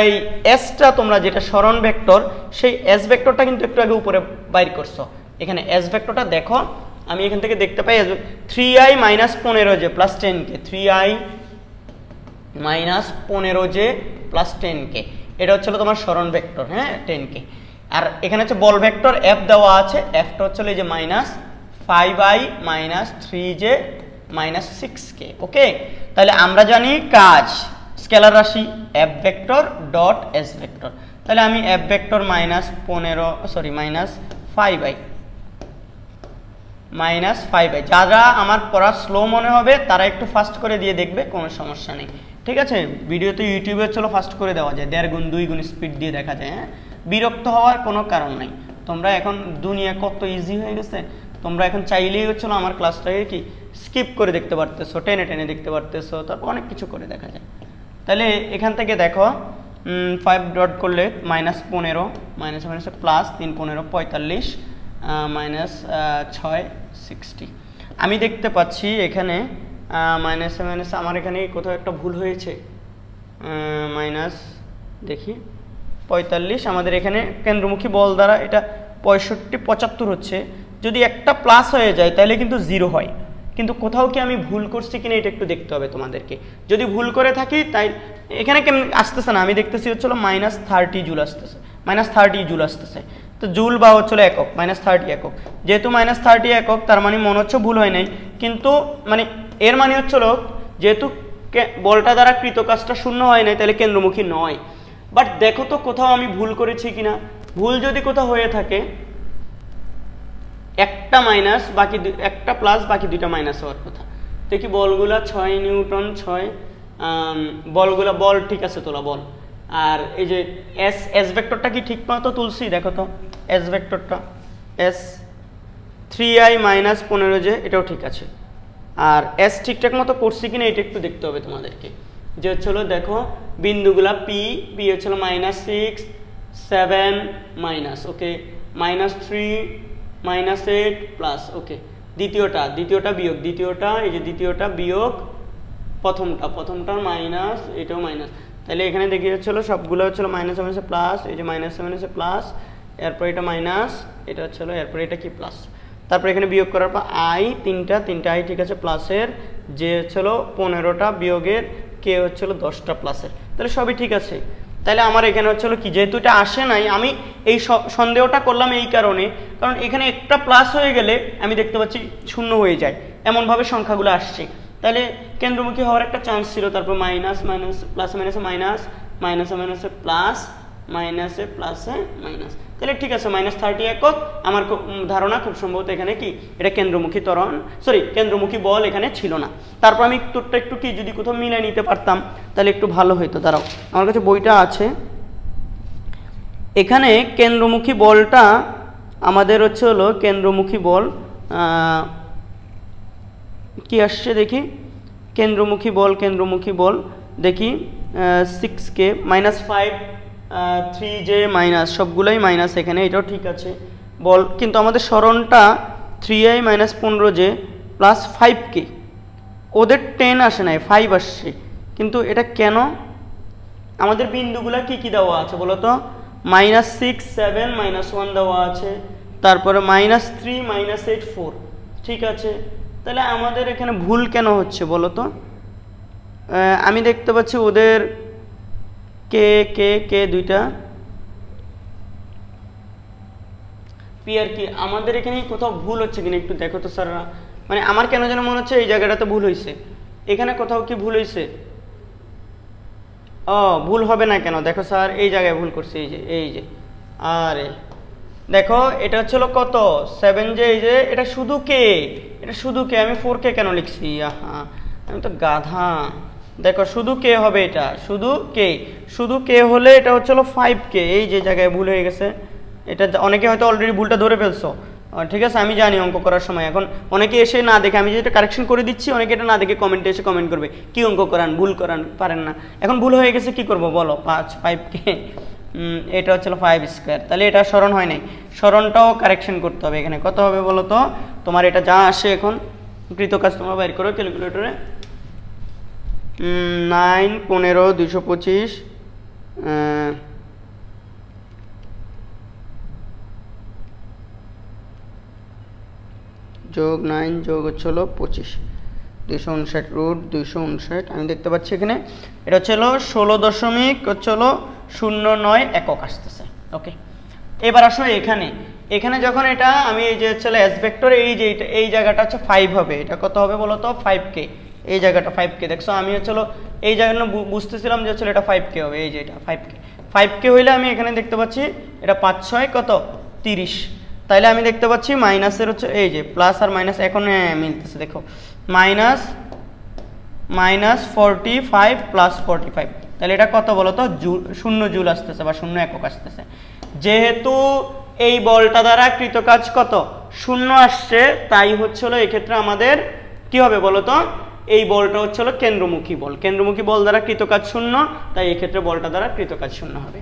এই এসটা তোমরা যেটা সরণ ভেক্টর, সেই এস ভেক্টরটা কিন্তু একটু আগে উপরে বাইর করছো। এখানে এস ভেক্টরটা দেখো, আমি এখান থেকে দেখতে পাই 3i -15j + 10k, 3i -15j + 10k, এটা হচ্ছে তোমার সরণ ভেক্টর। হ্যাঁ, 10k। আর এখানে হচ্ছে বল ভেক্টর এফ দেওয়া আছে, এফটা হচ্ছে এই যে -5i -3j -6k। ওকে, তাহলে আমরা জানি কাজ স্কেলার রাশি F vector dot S vector. তাহলে আমি এফ ভেক্টর -5i যারা আমার পড়া স্লো মনে হবে তারা একটু ফাস্ট করে দিয়ে দেখবে, কোনো সমস্যা নেই। ঠিক আছে, ভিডিওতে ইউটিউবে চলো ফাস্ট করে দেওয়া যায়, 1.5 গুণ 2 গুণ স্পিড দিয়ে দেখা যায়। হ্যাঁ, বিরক্ত হওয়ার কোনো কারণ নাই। তোমরা এখন দুনিয়া কত ইজি হয়ে গেছে, তোমরা এখন চাইলেই হচ্ছিল আমার ক্লাসটাকে কি স্কিপ করে দেখতে পারতেছো, টেনে টেনে দেখতে পারতেছো, তারপর অনেক কিছু করে দেখা যায়। তাহলে এখান থেকে দেখো 5 ডট করলে -15 -15 প্লাস 3 15 45 -6 60। আমি দেখতে পাচ্ছি এখানে মাইনাস আমার এখানে কোথাও একটা ভুল হয়েছে, মাইনাস দেখি 45। আমাদের এখানে কেন্দ্রমুখী বল দ্বারা এটা 65 75 হচ্ছে। যদি একটা প্লাস হয়ে যায় তাহলে কিন্তু 0 হয়, কিন্তু কোথাও কি আমি ভুল করছি কিনা এটা একটু দেখতে হবে তোমাদেরকে। যদি ভুল করে থাকি তাই এখানে কেমন আসতেছে না, আমি দেখতেছি হচ্ছিল -30 জুল আসতেছে, -30 জুল আসতেছে। তো জুল বা হচ্ছিল একক, -30 একক। যেহেতু -30 একক তার মানে মনে হচ্ছে ভুল হয় নাই, কিন্তু মানে এর মানে হচ্ছিল যেহেতু বলটা দ্বারা কৃত কাজটা 0 হয় নাই তাহলে কেন্দ্রমুখী নয়। বাট দেখো তো কোথাও আমি ভুল করেছি কিনা। ভুল যদি কোথাও হয়ে থাকে, একটা মাইনাস বাকি একটা প্লাস বাকি দুইটা মাইনাস হওয়ার কথা। দেখি বলগুলা 6 নিউটন 6 বলগুলা বল ঠিক আছে তোলা বল। আর এই যে এস ভেক্টরটা কি ঠিক মতো তুলছি দেখো তো, এস ভেক্টরটা এস 3i -15j এটাও ঠিক আছে। আর এস ঠিকঠাক মতো করছি কিনা এটা একটু দেখতে হবে তোমাদেরকে। যে হচ্ছিল দেখো বিন্দুগুলা পি পি হচ্ছিল -6 7 মাইনাস, ওকে, -3 -8 প্লাস, ওকে। দ্বিতীয়টা বিয়োগ, দ্বিতীয়টা এই যে দ্বিতীয়টা বিয়োগ প্রথমটার মাইনাস, এটাও মাইনাস। তাহলে এখানে দেখি হচ্ছিল সবগুলো হচ্ছিল -7 প্লাস, এই যে -7 প্লাস, এরপর এটা মাইনাস, এটা হচ্ছে হলো এরপর এটা কি প্লাস, তারপর এখানে বিয়োগ করার পর আই তিনটা আই ঠিক আছে প্লাসের, যে হচ্ছে হলো 15টা বিয়োগের, কে হচ্ছে হলো 10টা প্লাসের, তাহলে সবই ঠিক আছে। তাহলে আমার এখানে হচ্ছে হলো কি, যেহেতু এটা আসে নাই, আমি এই সন্দেহটা করলাম এই কারণে, কারণ এখানে একটা প্লাস হয়ে গেলে আমি দেখতে পাচ্ছি শূন্য হয়ে যায়, এমনভাবে সংখ্যাগুলো আসছে। তাহলে কেন্দ্রমুখী হওয়ার একটা চান্স ছিল। তারপর মাইনাস মাইনাস প্লাসে মাইনাসে মাইনাস, মাইনাসে মাইনাসে প্লাস, মাইনাসে প্লাসে মাইনাস, তাহলে ঠিক আছে -30 একক। আমার ধারণা খুব সম্ভবত এখানে কি এটা কেন্দ্রমুখী ত্বরণ, সরি কেন্দ্রমুখী বল এখানে ছিল না। তারপর আমি উত্তরটা একটু কি যদি কোথাও মিলে নিতে পারতাম তাহলে একটু ভালো হতো। দাঁড়াও, আমার কাছে বইটা আছে। এখানে কেন্দ্রমুখী বলটা আমাদের হচ্ছে হলো কেন্দ্রমুখী বল কি আসছে দেখি, কেন্দ্রমুখী বল দেখি 6k -5 3j মাইনাস, সবগুলোই মাইনাস এখানে, এটাও ঠিক আছে বল, কিন্তু আমাদের সরণটা 3i - 15j প্লাস 5k, ওদের 10 আসে নাই 5 আসছে, কিন্তু এটা কেন? আমাদের বিন্দুগুলা কি কি দেওয়া আছে বলো তো, -6 7 -1 দেওয়া আছে, তারপরে -3 -8 4, ঠিক আছে। তাহলে আমাদের এখানে ভুল কেন হচ্ছে বলো তো? আমি দেখতে পাচ্ছি ওদের কে দুইটা পি আর কি, আমাদের এখানে কোথাও ভুল হচ্ছে কিনা একটু দেখো তো স্যাররা। মানে আমার কেন যেন মনে হচ্ছে এই জায়গাটাতে ভুল হয়েছে, এখানে কোথাও কি ভুল হয়েছে? ভুল হবে না কেন, দেখো স্যার এই জায়গায় ভুল করছে, এই যে আরে দেখো এটা হচ্ছে কত 7j, এই যে এটা শুধু কে, আমি 4k কেন লিখছি? আমি তো গাধা। দেখো শুধু কে হবে, এটা শুধু কে হলে এটা হচ্ছে 5k, এই যে জায়গায় ভুল হয়ে গেছে। এটা অনেকে হয়তো অলরেডি ভুলটা ধরে ফেলছো, ঠিক আছে, আমি জানি অঙ্ক করার সময়। এখন অনেকে এসে না দেখে, আমি যেটা কারেকশন করে দিচ্ছি, অনেকে এটা না দেখে কমেন্টে এসে কমেন্ট করবে কি অঙ্ক করান, ভুল করান পারেন না। এখন ভুল হয়ে গেছে কি করব বলো, 5k এটা হচ্ছে 5 স্কোয়ার, তাহলে এটা স্মরণ হয় নাই, স্মরণটাও কারেকশন করতে হবে। এখানে কত হবে বলো তো, তোমার এটা যা আসে এখন কৃতকাজ তোমরা বাইর করো ক্যালকুলেটরে, 9 15 225 যোগ 9 যোগ হচ্ছে 25, 259 √ 259। আমি দেখতে পাচ্ছি এখানে এটা হচ্ছে 16.09 একক আসতেছে। ওকে, এবার আসো এখানে যখন এটা আমি এই যে হচ্ছে এস ভেক্টর, এই জায়গাটা হচ্ছে 5 হবে, এটা কত হবে বলো তো 5k, এই জায়গাটা 5k। দেখছো আমি হচ্ছে এই জায়গাটা বুঝতেছিলাম যে হচ্ছে এটা 5k হবে, এই যে এটা 5k হইলে আমি এখানে দেখতে পাচ্ছি এটা 5 6 কত 30, তাইলে আমি দেখতে পাচ্ছি মাইনাসের হচ্ছে এই যে প্লাস আর মাইনাস এখন মিলতেছে, দেখো -45 প্লাস 45, তাহলে এটা কত বলো তো 0 জুল আসতেছে বা 0 একক আসতেছে। যেহেতু এই বলটা দ্বারা কৃতকাজ কত 0 আসছে, তাই হচ্ছে এক্ষেত্রে আমাদের কি হবে বলো তো, এই বলটা হচ্ছে কেন্দ্রমুখী বল দ্বারা কৃতকাজ 0, তাই এক্ষেত্রে বলটা দ্বারা কৃতকাজ 0 হবে।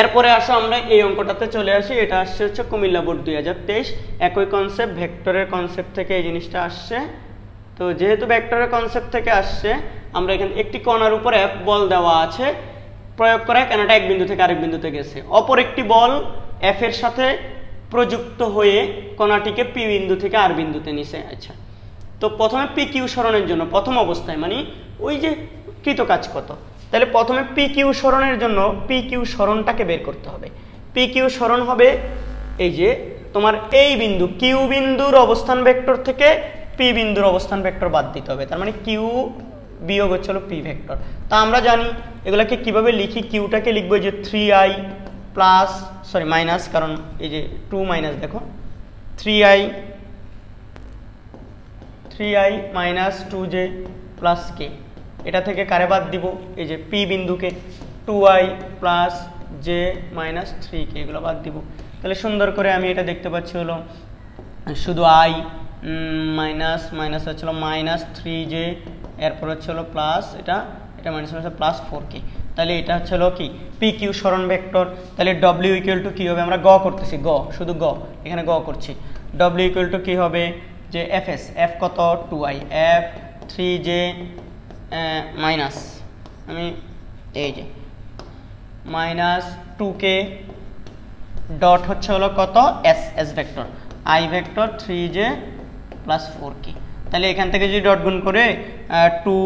এরপরে আসো আমরা এই অঙ্কটাতে চলে আসি, এটা আসছে হচ্ছে কুমিল্লা বোর্ড 2023, একই কনসেপ্ট, ভেক্টরের কনসেপ্ট থেকে এই জিনিসটা আসছে। তো যেহেতু ভেক্টরের কনসেপ্ট থেকে আসছে, আমরা এখানে একটি কণার উপর F বল দেওয়া আছে, প্রয়োগ করা কেনটা এক বিন্দু থেকে আরেক বিন্দুতে গেছে, অপর একটি বল F এর সাথে প্রযুক্ত হয়ে কণাটিকে P বিন্দু থেকে আর বিন্দুতে নিছে। আচ্ছা, তো প্রথমে PQ সরণের জন্য প্রথম অবস্থায় মানে ওই যে কৃতকাজ কত, তাহলে প্রথমে PQ সরণের জন্য PQ সরণটাকে বের করতে হবে। PQ সরণ হবে এই যে তোমার এই বিন্দু Q বিন্দুর অবস্থান ভেক্টর থেকে P বিন্দুর অবস্থান ভেক্টর বাদ দিতে হবে, তার মানে Q বিয়োগ হচ্ছে P ভেক্টর। তা আমরা জানি এগুলাকে কিভাবে লিখি, কিউটাকে লিখবো যে 3i প্লাস মাইনাস, কারণ এই যে 2 মাইনাস, দেখো 3i minus 2j plus k, এটা থেকে কারে বাদ দিব, এই যে P বিন্দুকে 2i plus j minus 3k, এগুলো বাদ দিব। তাহলে সুন্দর করে আমি এটা দেখতে পাচ্ছি হলো শুধু i মাইনাস মাইনাস হচ্ছিল মাইনাস 3j, এরপর হচ্ছে প্লাস এটা মাইনাস হচ্ছে প্লাস 4k, তাহলে এটা হচ্ছে কি PQ সরণ ভেক্টর। তাহলে W ইকুয়াল টু কি হবে, আমরা গ করতেছি, শুধু গ এখানে গ করছি, W ইকুয়াল টু কি হবে যে FS, F কত 2i, F 3j মাইনাস আমি এই যে মাইনাস 2k ডট হচ্ছে হলো কত S, S vector I vector 3j plus 4k। তাহলে এখান থেকে যদি ডট গুণ করে 2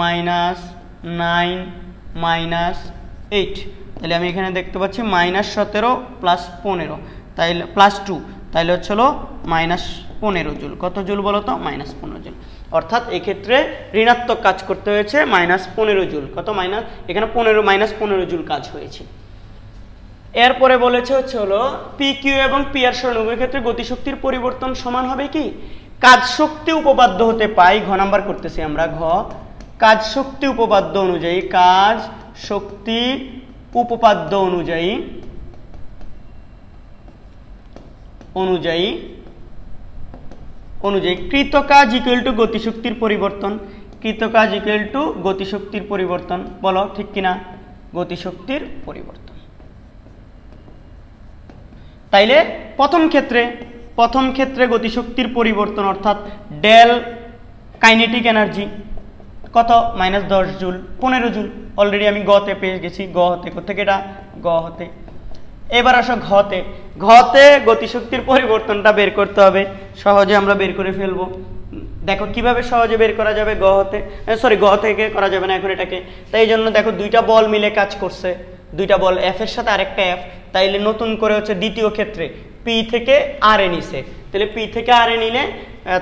মাইনাস 9 মাইনাস 8, তাহলে আমি এখানে দেখতে পাচ্ছি -17 প্লাস 15, তাইলে প্লাস 2, তাহলে হচ্ছে হলো -15 জুল। কত জুল বলো তো? -15 জুল। অর্থাৎ এক্ষেত্রে ঋণাত্মক কাজ করতে হয়েছে -15 জুল। কত মাইনাস? এখানে -15 জুল কাজ হয়েছে। এরপরে বলেছে হচ্ছে হলো পি কিউ এবং পি আর সরণ উভয় ক্ষেত্রে গতিশক্তির পরিবর্তন সমান হবে কি? কাজ শক্তি উপপাদ্য হতে পাই, ঘ নাম্বার করতেছি আমরা। ঘ কাজ শক্তি উপপাদ্য অনুযায়ী, কাজ শক্তি উপপাদ্য অনুযায়ী কৃত কাজ ইকুয়াল টু গতিশক্তির পরিবর্তন। কৃত কাজ ইকুয়াল টু গতিশক্তির পরিবর্তন। বলো ঠিক কিনা? গতিশক্তির পরিবর্তন। তাইলে প্রথম ক্ষেত্রে গতিশক্তির পরিবর্তন অর্থাৎ ডেল কাইনেটিক এনার্জি কত? -10 জুল, 15 জুল। অলরেডি আমি গতে পেয়ে গেছি। গ হতে কোথেকে? এটা গ হতে। এবার আসো ঘতে। ঘতে গতিশক্তির পরিবর্তনটা বের করতে হবে। সহজে আমরা বের করে ফেলবো। দেখো কিভাবে সহজে বের করা যাবে। গ হতে, সরি গ থেকে করা যাবে না এখন এটাকে। তাই এই জন্য দেখো দুইটা বল মিলে কাজ করছে, দুইটা বল, এফ এর সাথে আরেকটা এফ। তাইলে নতুন করে হচ্ছে দ্বিতীয় ক্ষেত্রে পি থেকে আর এ নিছে। তাহলে পি থেকে আর এ নিলে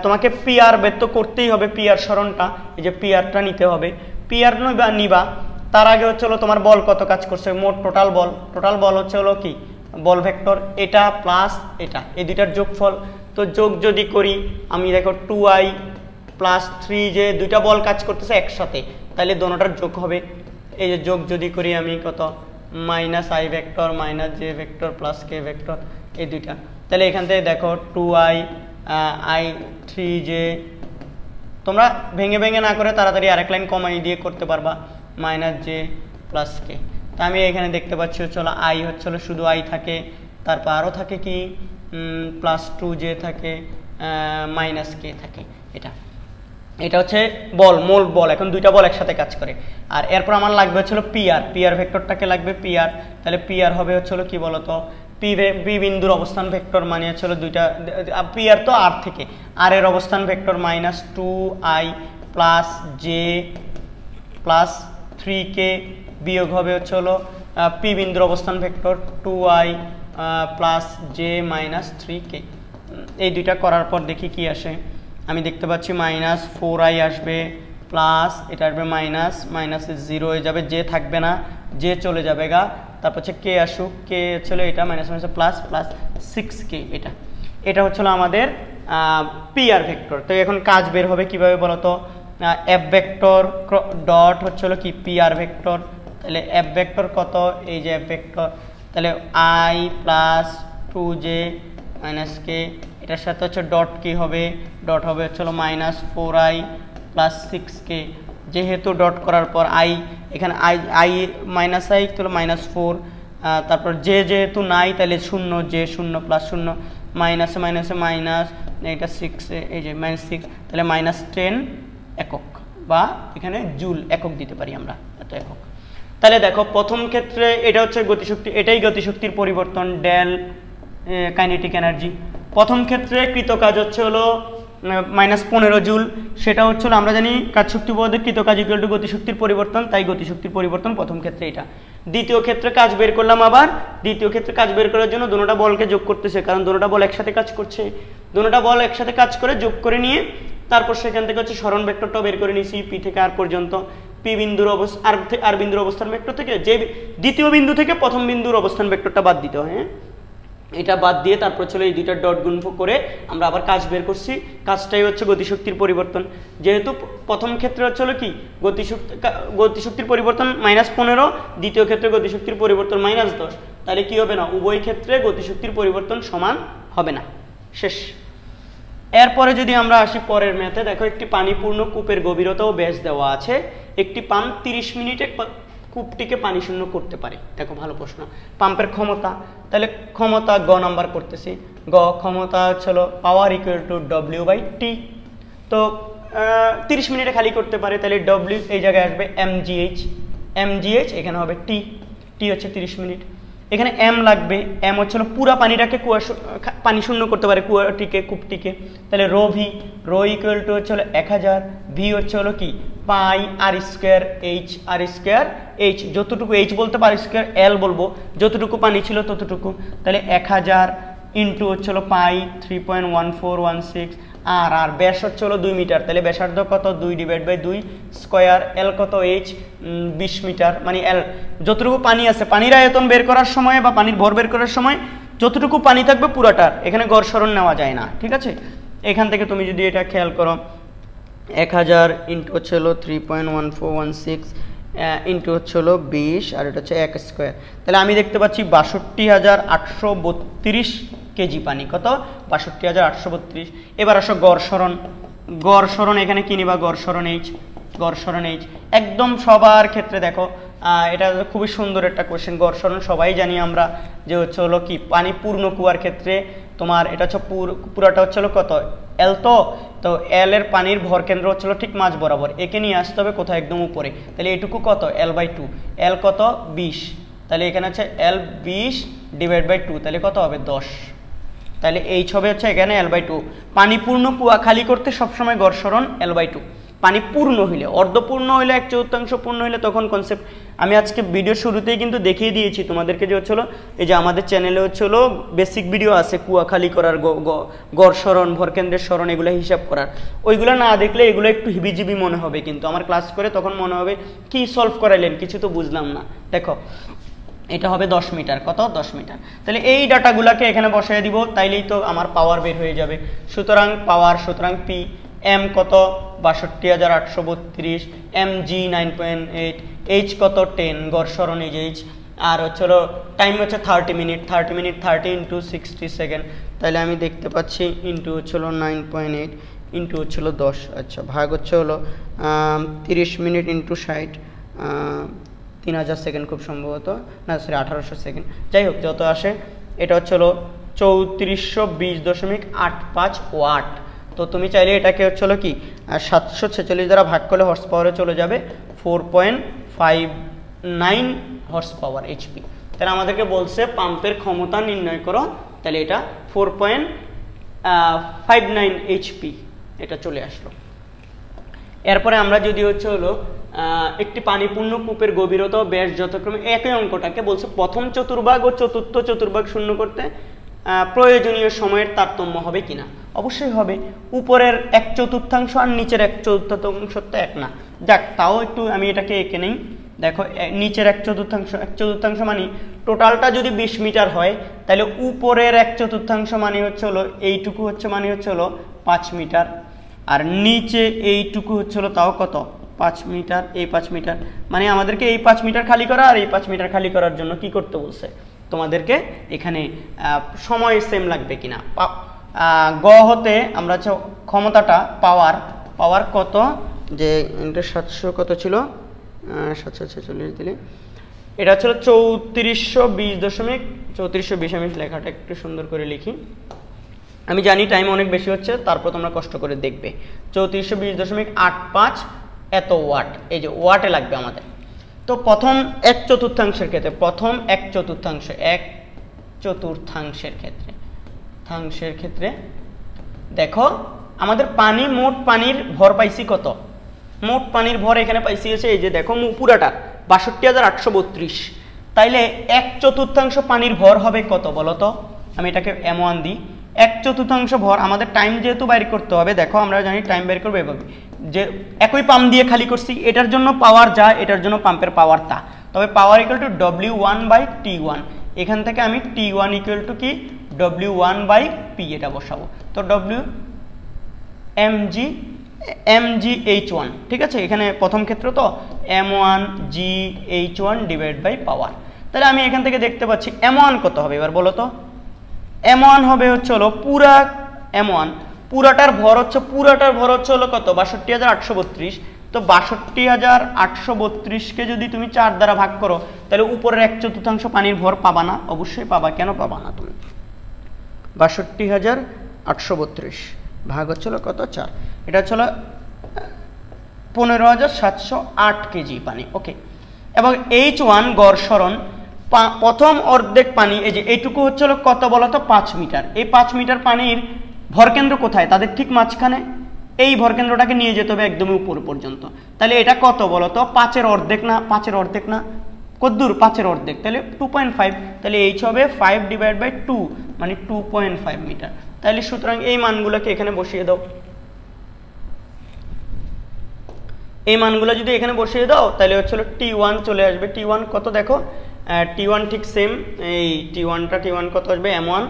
তোমাকে পি আর বের তো করতেই হবে। পি আর সরণটা, এই যে পি আরটা নিতে হবে। পি আর নিবা, তার আগে হচ্ছে হলো তোমার বল কত কাজ করছে, মোট টোটাল বল হচ্ছে হলো কি? বল ভেক্টর এটা প্লাস এটা, এই দুইটার যোগফল। তো যোগ যদি করি আমি, দেখো 2i প্লাস 3j, দুইটা বল কাজ করতেছে একসাথে, তাহলে দোনোটার যোগ হবে। এই যে যোগ যদি করি আমি কত? -i vector minus j vector plus k vector, এই দুইটা। তাহলে এখান থেকে দেখো 2i i 3j, তোমরা ভেঙে ভেঙে না করে তাড়াতাড়ি আরেক লাইন কমাই দিয়ে করতে পারবা, -j প্লাস k। তা আমি এখানে দেখতে পাচ্ছি হচ্ছে হলো i হচ্ছে হলো শুধু i থাকে, তারপর আরও থাকে কি প্লাস 2j থাকে, -k থাকে। এটা হচ্ছে বল, মূল বল। এখন দুইটা বল একসাথে কাজ করে। আর এরপর আমার লাগবে হচ্ছে হলো পিআর ভেক্টরটাকে লাগবে পিআর। তাহলে পিআর হবে হচ্ছে হলো কি বলতো? পি বিন্দুর অবস্থান ভেক্টর মানে হচ্ছে হলো দুইটা, পিআর তো আর থেকে, আর এর অবস্থান vector -2i plus j plus 3k বিয়োগ হবে হচ্ছে হলো পি বিন্দুর অবস্থান vector 2i plus j minus 3k। এই দুইটা করার পর দেখি কি আসে। আমি দেখতে পাচ্ছি -4i আসবে, প্লাস এটা আসবে মাইনাস 0 হয়ে যাবে, j থাকবে না, j চলে যাবে গা। তারপর হচ্ছে কে আসুক, কে ছিল এটা মাইনাস প্লাস 6k। এটা হচ্ছিল আমাদের পিআর ভেক্টর। তো এখন কাজ বের হবে কিভাবে বলতো? এফ ভেক্টর ডট হচ্ছে হলো কি পিআর ভেক্টর। তাহলে এফ ভেক্টর কত? এই যে এফ ভেক্টর, তাহলে i plus 2j minus k, এটার সাথে হচ্ছে ডট কি হবে? ডট হবে হচ্ছে হলো -4i প্লাস 6k। যেহেতু ডট করার পর i, এখানে i মাইনাস i তাহলে -4, তারপর j যেহেতু নাই তাহলে 0, j 0 প্লাস 0, মাইনাসে মাইনাস, এটা 6, এই যে -6, তাহলে -10 একক, বা এখানে জুল একক দিতে পারি আমরা, এত একক। তাহলে দেখো প্রথম ক্ষেত্রে এটা হচ্ছে গতিশক্তি, এটাই গতিশক্তির পরিবর্তন, ডেল কাইনেটিক এনার্জি। প্রথম ক্ষেত্রে কৃত কাজ হচ্ছে হলো -15 জুল। সেটা হচ্ছে হলো আমরা জানি কাজ শক্তি পদে কৃত কাজ ইকুয়াল টু গতিশক্তির পরিবর্তন, তাই গতিশক্তির পরিবর্তন প্রথম ক্ষেত্রে এটা। দ্বিতীয় ক্ষেত্রে কাজ বের করলাম আবার। দ্বিতীয় ক্ষেত্রে কাজ বের করার জন্য দুটোটা বলকে যোগ করতেছে, কারণ দুটোটা বল একসাথে কাজ করছে। দুটোটা বল একসাথে কাজ করে যোগ করে নিয়ে তারপর সেখান থেকে হচ্ছে সরণ ভেক্টরটাও বের করে নিয়েছি, পি থেকে আর পর্যন্ত। পি বিন্দুর আর বিন্দুর অবস্থান ভেক্টর থেকে, যে দ্বিতীয় বিন্দু থেকে প্রথম বিন্দুর অবস্থান ভেক্টরটা বাদ দিতে হয়, হ্যাঁ, এটা বাদ দিয়ে তারপর চলে এই দুইটা ডট গুণ করে আমরা আবার কাজ বের করছি। কাজটাই হচ্ছে গতিশক্তির পরিবর্তন। যেহেতু প্রথম ক্ষেত্রে হচ্ছে হলো কি গতিশক্তির পরিবর্তন -15, দ্বিতীয় ক্ষেত্রে গতিশক্তির পরিবর্তন -10, তাহলে কি হবে না? উভয় ক্ষেত্রে গতিশক্তির পরিবর্তন সমান হবে না। শেষ। এরপরে যদি আমরা আসি পরের ম্যাথে, দেখো একটি পানিপূর্ণ কূপের গভীরতা ও ব্যাস দেওয়া আছে। একটি পাম্প 30 মিনিটে কূপটিকে পানি শূন্য করতে পারে। দেখো ভালো প্রশ্ন। পাম্পের ক্ষমতা, তাহলে ক্ষমতা গ নাম্বার করতেছি। গ ক্ষমতা হচ্ছিল পাওয়ার ইকুয়াল টু W/T। তো 30 মিনিটে খালি করতে পারে, তাহলে W এই জায়গায় আসবে mgh, এখানে হবে T হচ্ছে 30 মিনিট। এখানে এম লাগবে, এম হচ্ছে পুরা পানিটাকে পানি শূন্য করতে পারে কুয়াটিকে, কূপটিকে। তাহলে rho V, rho equal to হচ্ছে 1000, ভি হচ্ছে কি pi r square H, r square H, যতটুকু এইচ বলতে পারি স্কোয়ার, এল বলবো যতটুকু পানি ছিল ততটুকু। তাহলে 1000 ইন্টু হচ্ছে পাই 3.1416, আর ব্যাস হচ্ছে 2 মিটার। তাহলে ব্যাসার্ধ কত 2/2 স্কোয়ার, এল কত এইচ 20 মিটার, মানে এল যতটুকু পানি আছে, পানির আয়তন বের করার সময় বা পানির ভর বের করার সময় যতটুকু পানি থাকবে পুরাটার, এখানে গড় সরণ নেওয়া যায় না, ঠিক আছে। এখান থেকে তুমি যদি এটা খেয়াল করো 1000 ইন্টু হচ্ছে 3.1416 ইন্টু হচ্ছে 20, আর এটা হচ্ছে 1 স্কোয়ার। তাহলে আমি দেখতে পাচ্ছি 62,832 কেজি পানি। কত 62,832। এবার আসো গড় সরণ, গড় সরণ এখানে কি নিবা, গড় সরণ এইচ, গড় সরণ এইচ একদম সবার ক্ষেত্রে দেখো এটা খুবই সুন্দর একটা কোশ্চেন। গড় সরণ সবাই জানি আমরা যে হচ্ছে কি পানি পূর্ণ কুয়ার ক্ষেত্রে তোমার এটা হচ্ছে পুরাটা হচ্ছে কত এল, তো এল এর পানির ভর কেন্দ্র হচ্ছে ঠিক মাঝ বরাবর, একে নিয়ে আসতে হবে কোথাও একদম উপরে। তাহলে এটুকু কত L/2, এল কত 20, তাহলে এখানে হচ্ছে L 20/2, তাহলে কত হবে 10। তাহলে এইচ হবে হচ্ছে এখানে L/2। পানি পূর্ণ কুয়া খালি করতে সবসময় গড় সরণ L/2। পানি পূর্ণ হইলে, অর্ধপূর্ণ হইলে, 1/4 পূর্ণ হইলে তখন কনসেপ্ট আমি আজকে ভিডিওর শুরুতেই কিন্তু দেখিয়ে দিয়েছি তোমাদেরকে যে হচ্ছিল এই যে আমাদের চ্যানেলে হচ্ছিল বেসিক ভিডিও আছে কুয়া খালি করার, গড় সরণ, ভরকেন্দ্রের সরণ, এগুলো হিসাব করার। ওইগুলো না দেখলে এগুলো একটু হিবিজিবি মনে হবে, কিন্তু আমার ক্লাস করে তখন মনে হবে কি সলভ করাইলেন, কিছু তো বুঝলাম না। দেখো এটা হবে 10 মিটার, কত 10 মিটার। তাহলে এই ডাটাগুলোকে এখানে বসায় দিব, তাইলেই তো আমার পাওয়ার বের হয়ে যাবে। সুতরাং পাওয়ার, সুতরাং পি, এম কত 62,832, এম জি 9.8, এইচ কত 10, গড় সরণ এই যে এইচ, আর হচ্ছে টাইম হচ্ছে 30 মিনিট, 30 ইন্টু 60 সেকেন্ড। তাহলে আমি দেখতে পাচ্ছি ইন্টু হচ্ছে 9.8 ইন্টু হচ্ছে 10, আচ্ছা ভাগ হচ্ছে 30 মিনিট ইন্টু 60, 3000 সেকেন্ড খুব সম্ভবত, না সরি 1800 সেকেন্ড, যাই হোক যত আসে। এটা হচ্ছে 3420.85 ওয়াট। তো তুমি চাইলে এটাকে হচ্ছে কি 746 দ্বারা ভাগ করলে হর্স পাওয়ারে চলে যাবে 4.59 হর্স পাওয়ার এইচপি। তাহলে আমাদেরকে বলছে পাম্পের ক্ষমতা নির্ণয় করো, তাহলে এটা 4.59 এইচপি এটা চলে আসলো। এরপরে আমরা যদি হচ্ছে একটি পানিপূর্ণ কূপের গভীরতা ও ব্যাস যথাক্রমে একই অঙ্কটাকে বলছে প্রথম চতুর্ভাগ ও চতুর্থ চতুর্ভাগ শূন্য করতে প্রয়োজনীয় সময়ের তারতম্য হবে কিনা। অবশ্যই হবে, উপরের 1/4 আর নিচের 1/4 তো এক না। যাক তাও একটু আমি এটাকে এঁকে নেই। দেখো নিচের 1/4 মানে টোটালটা যদি 20 মিটার হয়, তাহলে উপরের 1/4 মানে হচ্ছে এইটুকু হচ্ছে মানে হচ্ছে 5 মিটার, আর নিচে এইটুকু হচ্ছে তাও কত 5 মিটার, এই 5 মিটার। মানে আমাদেরকে এই 5 মিটার খালি করা আর এই 5 মিটার খালি করার জন্য কি করতে বলছে তোমাদেরকে, এখানে সময় সেম লাগবে কিনা। গ হতে আমরা হচ্ছে ক্ষমতাটা পাওয়ার কত, যে এটা 700 কত ছিল, 746 দিলে এটা হচ্ছে 3420.3420। আমি লেখাটা একটু সুন্দর করে লিখি, আমি জানি টাইম অনেক বেশি হচ্ছে, তারপর তোমরা কষ্ট করে দেখবে। 3420.85 এত ওয়াট, এই যে ওয়াটে লাগবে আমাদের। তো প্রথম 1/4 ক্ষেত্রে, প্রথম 1/4 ক্ষেত্রে দেখো আমাদের পানি, মোট পানির ভর পাইছি কত, মোট পানির ভর এখানে পাইছি হচ্ছে এই যে দেখো পুরাটা 62,832। তাইলে 1/4 পানির ভর হবে কত বলো তো, আমি এটাকে M1 দিই। 1/4 ভর আমাদের টাইম যেহেতু বাইর করতে হবে, দেখো আমরা জানি টাইম বের করবো এভাবে, যে একই পাম্প দিয়ে খালি করছি, এটার জন্য পাওয়ার যা, এটার জন্য পাম্পের পাওয়ার তা, তবে পাওয়ার ইকুয়াল টু W1/T1। এখান থেকে আমি T1 ইকুয়াল টু কি W1/P এটা বসাবো। তো mgh1, ঠিক আছে, এখানে প্রথম ক্ষেত্র তো M1gh1 ডিভাইড বাই পাওয়ার। তাহলে আমি এখান থেকে দেখতে পাচ্ছি M1 কত হবে, এবার বলো তো। M1 হবে হচ্ছে পুরা M1 পুরাটার ভর হচ্ছে কত 62,832। তো 62,832কে যদি তুমি 4 দ্বারা ভাগ করো, তাহলে উপরের 1/4 পানির ভর পাবা না, অবশ্যই পাবা। কেন পাবা না তুমি, 62,832 ভাগ হচ্ছিল কত 4, এটা হচ্ছিল 15,708 কেজি পানি। ওকে, এবং H1 গড় সরণ প্রথম অর্ধেক পানি এই যে এইটুকু হচ্ছে কত বলতো 5 মিটার। এই 5 মিটার পানির ভরকেন্দ্র কোথায়? তাদের ঠিক মাঝখানে। এই ভরকেন্দ্রটাকে নিয়ে যেতে হবে একদমই উপর পর্যন্ত। তাহলে এটা কত বলতো? 5-এর অর্ধেক না? 5-এর অর্ধেক না? কতদূর? 5-এর অর্ধেক, তাহলে 2.5। তাহলে এইচ হবে 5/2 মানে 2.5 মিটার। তাহলে সুতরাং এই মানগুলোকে এখানে বসিয়ে দাও। এই মানগুলো যদি এখানে বসিয়ে দাও তাহলে হচ্ছে T1 চলে আসবে। T1 কত দেখো? T1 ঠিক সেম, এই T1 কত আসবে? M1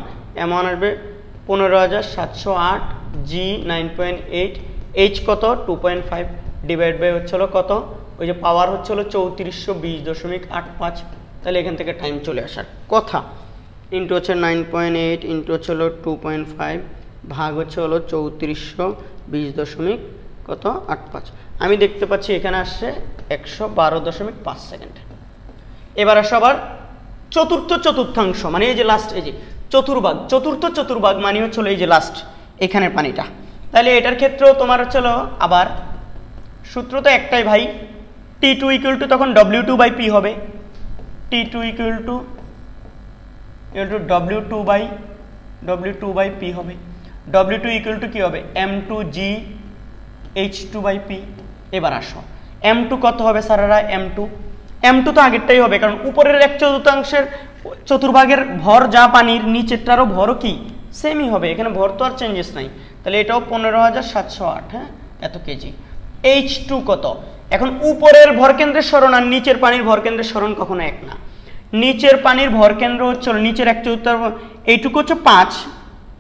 আসবে 15,708, G 9.8, H কত? 2.5 ডিভাইড বাই হচ্ছে কত? ওই যে পাওয়ার হচ্ছে 3420.85। তাহলে এখান থেকে টাইম চলে আসার কথা। ইন্টু হচ্ছে 9.8 ইন্টু হচ্ছে 2.5 ভাগ হচ্ছে 3420.85। আমি দেখতে পাচ্ছি এখানে আসছে 112.5 সেকেন্ড। এবার আসো আবার চতুর্থাংশ, মানে এই যে লাস্ট, এই যে চতুর্ভাগ মানে হচ্ছে এই যে লাস্ট এখানের পানিটা। তাহলে এটার ক্ষেত্রেও তোমার হচ্ছে আবার সূত্র তো একটাই ভাই, T2 = তখন W2/P হবে। T2 = W2/P হবে। W2 = কি হবে? M2G H2/P। এবার আসো M2 কত হবে স্যারেরা? M2 তো আগেরটাই হবে, কারণ উপরের 1/4 চতুর্ভাগের ভর যা পানির, নিচেরটারও ভরও কি সেমই হবে, এখানে ভর তো আর চেঞ্জেস নাই। তাহলে এটাও 15,708, হ্যাঁ, এত কেজি। H2 কত? এখন উপরের ভরকেন্দ্রের সরণ আর নিচের পানির ভরকেন্দ্রের সরণ কখনো এক না। নিচের পানির ভরকেন্দ্র হচ্ছে নিচের 1/4, এইটুকু হচ্ছে 5,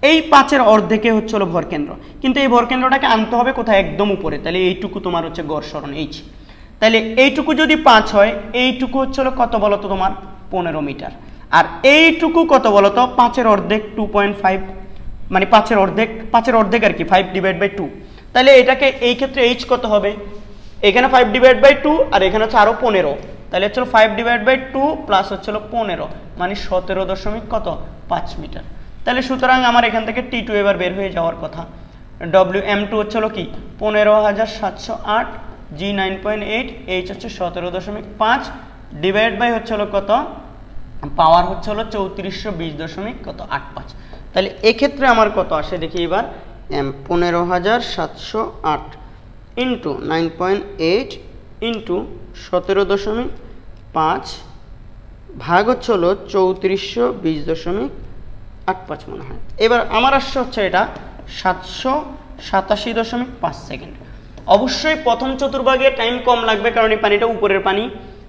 এই 5-এর অর্ধেকে হচ্ছে ভরকেন্দ্র, কিন্তু এই ভরকেন্দ্রটাকে আনতে হবে কোথায়? একদম উপরে। তাহলে এইটুকু তোমার হচ্ছে গড় সরণ H। তাহলে এইটুকু যদি 5 হয়, এইটুকু হচ্ছে কত বলতো তোমার? 15 মিটার। আর এইটুকু কত বলতো? 5-এর অর্ধেক 2.5, মানে 5-এর অর্ধেক আর কি, 5/2। তাহলে এটাকে এই ক্ষেত্রে H কত হবে? এখানে 5/2 আর এখানে হচ্ছে আরো 15, তাহলে হচ্ছে 5/2 প্লাস হচ্ছে 15 মানে 17.5 মিটার। তাহলে সুতরাং আমার এখান থেকে T2 এবার বের হয়ে যাওয়ার কথা। M2 হচ্ছে কি? 15,708, G 9.8, H হচ্ছে 17.5 ডিভাইড বাই হচ্ছে কত? পাওয়ার হচ্ছে 3420.85। তাহলে এক্ষেত্রে আমার কত আসে দেখি এবার? 15,708 ইন্টু 9.8 ইন্টু 17.5 ভাগ হচ্ছে 3420.85 মনে হয়। এবার আমার আসছে হচ্ছে এটা 787.5 সেকেন্ড। অবশ্যই প্রথম চতুর্ভাগে টাইম কম লাগবে, কারণ এই পানিটা উপরের পানি,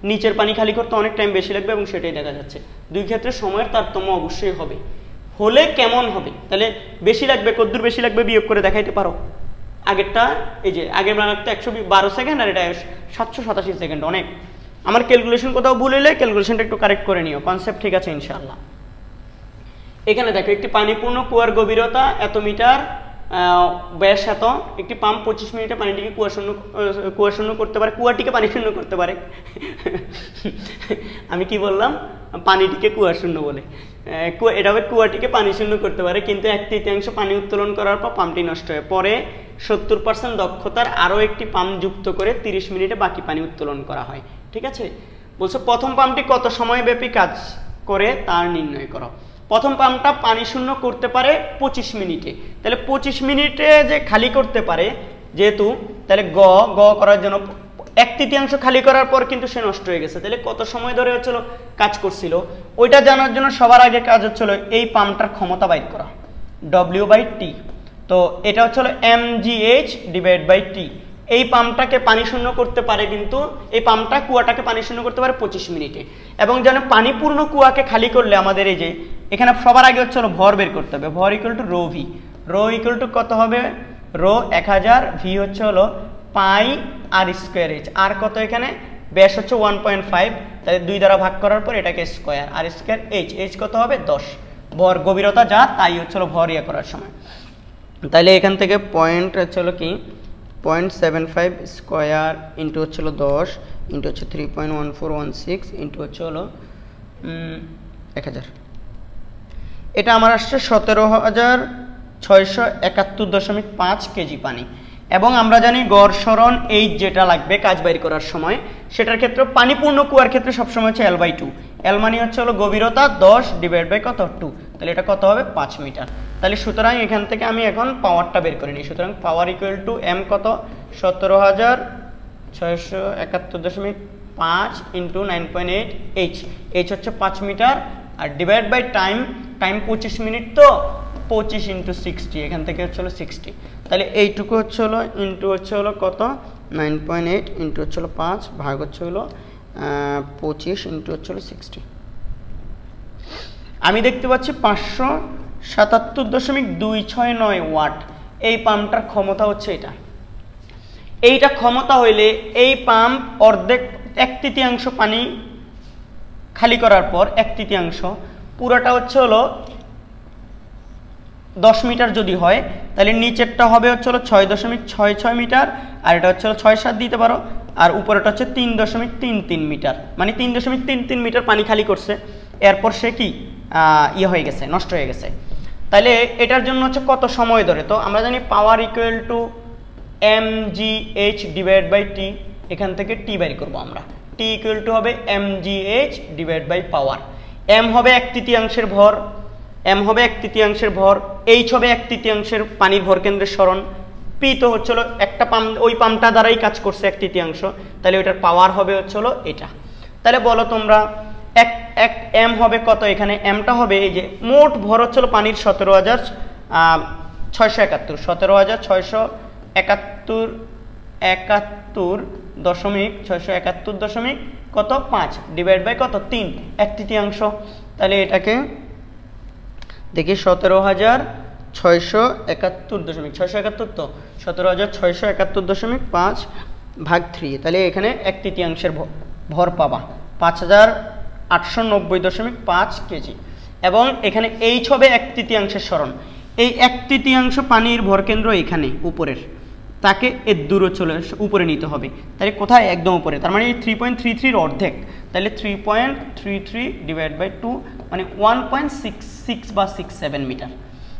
নিচের পানি খালি করতে অনেক টাইম বেশি লাগবে, এবং সেটাই দেখা যাচ্ছে। দুই ক্ষেত্রে সময়ের তারতম্য অবশ্যই হবে। হলে কেমন হবে? তাহলে বেশি লাগবে, কতদূর বেশি লাগবে বিয়োগ করে দেখাইতে পারো? আগেরটা, এই যে আগের বানারটা 112 সেকেন্ড আর এটা 787 সেকেন্ড, অনেক। আমার ক্যালকুলেশন কোথাও ভুল হলে ক্যালকুলেশনটা একটু কারেক্ট করে নিও, কনসেপ্ট ঠিক আছে ইনশাআল্লাহ। এখানে দেখো একটি পানিপূর্ণ কুয়ার গভীরতা এত মিটার, ব্যাস এত। একটি পাম্প 25 মিনিটে পানিটিকে কুয়াশূন্য করতে পারে, কুয়াটিকে পানি শূন্য করতে পারে। আমি কি বললাম? পানিটিকে কুয়াশূন্য বলে, এটা হবে কুয়াটিকে পানি শূন্য করতে পারে, কিন্তু 1/3 পানি উত্তোলন করার পর পাম্পটি নষ্ট হয়। পরে 70% দক্ষতার আরও একটি পাম্প যুক্ত করে 30 মিনিটে বাকি পানি উত্তোলন করা হয়। ঠিক আছে? বলছো প্রথম পাম্পটি কত সময় ব্যাপী কাজ করে তার নির্ণয় করো। প্রথম পাম্পটা পানি শূন্য করতে পারে 25 মিনিটে। তাহলে 25 মিনিটে যে খালি করতে পারে যেহেতু, তাহলে গ করার জন্য 1/3 খালি করার পর কিন্তু সে নষ্ট হয়ে গেছে। তাহলে কত সময় ধরে হচ্ছিল কাজ করছিল, ওইটা জানার জন্য সবার আগে কাজ হচ্ছিল এই পাম্পটার ক্ষমতা বাইর করা, W/T। তো এটা হচ্ছিল mgh ডিভাইড বাই টি। এই পাম্পটাকে পানি শূন্য করতে পারে, কিন্তু এই পাম্পটা কুয়াটাকে পানি শূন্য করতে পারে 25 মিনিটে। এবং যেন পানিপূর্ণ কুয়াকে খালি করলে আমাদের এই যে এখানে সবার আগে হচ্ছে ভর বের করতে হবে। ভর equal to ρ v। ρ equal to কত হবে? ρ 1000, v হচ্ছে পাই আর স্কোয়ার h। আর কত এখানে? ব্যাস হচ্ছে 1.5, তাহলে 2 দ্বারা ভাগ করার পর এটাকে স্কোয়ার, আর স্কোয়ার h কত হবে? 10। ভর গভীরতা যা তাই হচ্ছে ভর ইয়ে করার সময়। তাহলে এখান থেকে পয়েন্ট হচ্ছে কি 0.75 স্কোয়ার ইন্টু হচ্ছে 10 ইন্টু হচ্ছে 3.1416 ইন্টু হচ্ছে 1000। এটা আমার আসছে 17,671.5 কেজি পানি। এবং আমরা জানি গড় সরণ এই যেটা লাগবে কাজ বাইর করার সময়, সেটার ক্ষেত্রে পানিপূর্ণ কুয়ার ক্ষেত্রে সবসময় হচ্ছে L/2। এল মানে হচ্ছে হলো গভীরতা 10 ডিভাইড বাই কত 2, তাহলে এটা কত হবে 5 মিটার। তাহলে সুতরাং এখান থেকে আমি এখন পাওয়ারটা বের করে নিই। সুতরাং পাওয়ার ইকুয়াল টু এম কত 17,671.5 ইন্টু 9.8 এইচ, এইচ হচ্ছে 5 মিটার, আর divide by time, time 25 minute, তো 25 ইন্টু 60, এখান থেকে হচ্ছে হলো 60, তাহলে এইটুকু হচ্ছে হলো ইন্টু হচ্ছে হলো কত 9.8 ইন্টু হচ্ছে হলো 5 ভাগ হচ্ছে হলো 25 ইন্টু হচ্ছে হলো 60। আমি দেখতে পাচ্ছি 577.269 ওয়াট। এই পাম্পটার ক্ষমতা হচ্ছে এটা। এইটা ক্ষমতা হইলে এই পাম্প অর্ধেক 1/3 পানি খালি করার পর 1/3 পুরোটা হচ্ছে হলো 10 মিটার যদি হয়, তাহলে নিচেরটা হবে হচ্ছে হলো 6.66 মিটার, আর এটা হচ্ছে হলো 6-7 দিতে পারো, আর উপরেটা হচ্ছে 3.33 মিটার, মানে 3.33 মিটার পানি খালি করছে। এরপর সে কি হয়ে গেছে, নষ্ট হয়ে গেছে। তাহলে এটার জন্য হচ্ছে কত সময় ধরে, তো আমরা জানি power equal to mgh divide by T, এখান থেকে টি বের করবো আমরা। টি ইকুয়াল টু হবে mgh divide by power. m হবে 1/3 ভর, m হবে 1/3 ভর, h হবে 1/3 পানির ভর কেন্দ্রের সরণ, পি তো হচ্ছে হলো একটা পাম্প, ওই পাম্পটা দ্বারাই কাজ করছে 1/3, তাহলে ওইটার পাওয়ার হবে হচ্ছে হলো এটা। তাহলে বলো তোমরা এক এম হবে কত, এখানে এমটা হবে এই যে মোট ভর হচ্ছে হলো পানির 17,671, 17,671.671 কত 5 ডিভাইড বাই কত 3 1/3, তাহলে এটাকে দেখি 17,671.671 তো 17,671.5 ভাগ 3, তাহলে এখানে 1/3 ভর পাবা 5,890.5 কেজি। এবং এখানে এইচ হবে 1/3 সরণ, এই 1/3 পানির ভরকেন্দ্র এখানে উপরের, তাকে এর দূরে চলে উপরে নিতে হবে, তাহলে কোথায় একদম উপরে, তার মানে 3.33 অর্ধেক, তাহলে 3.33 ডিভাইড বাই 2 মানে 1.66 বা 67 মিটার।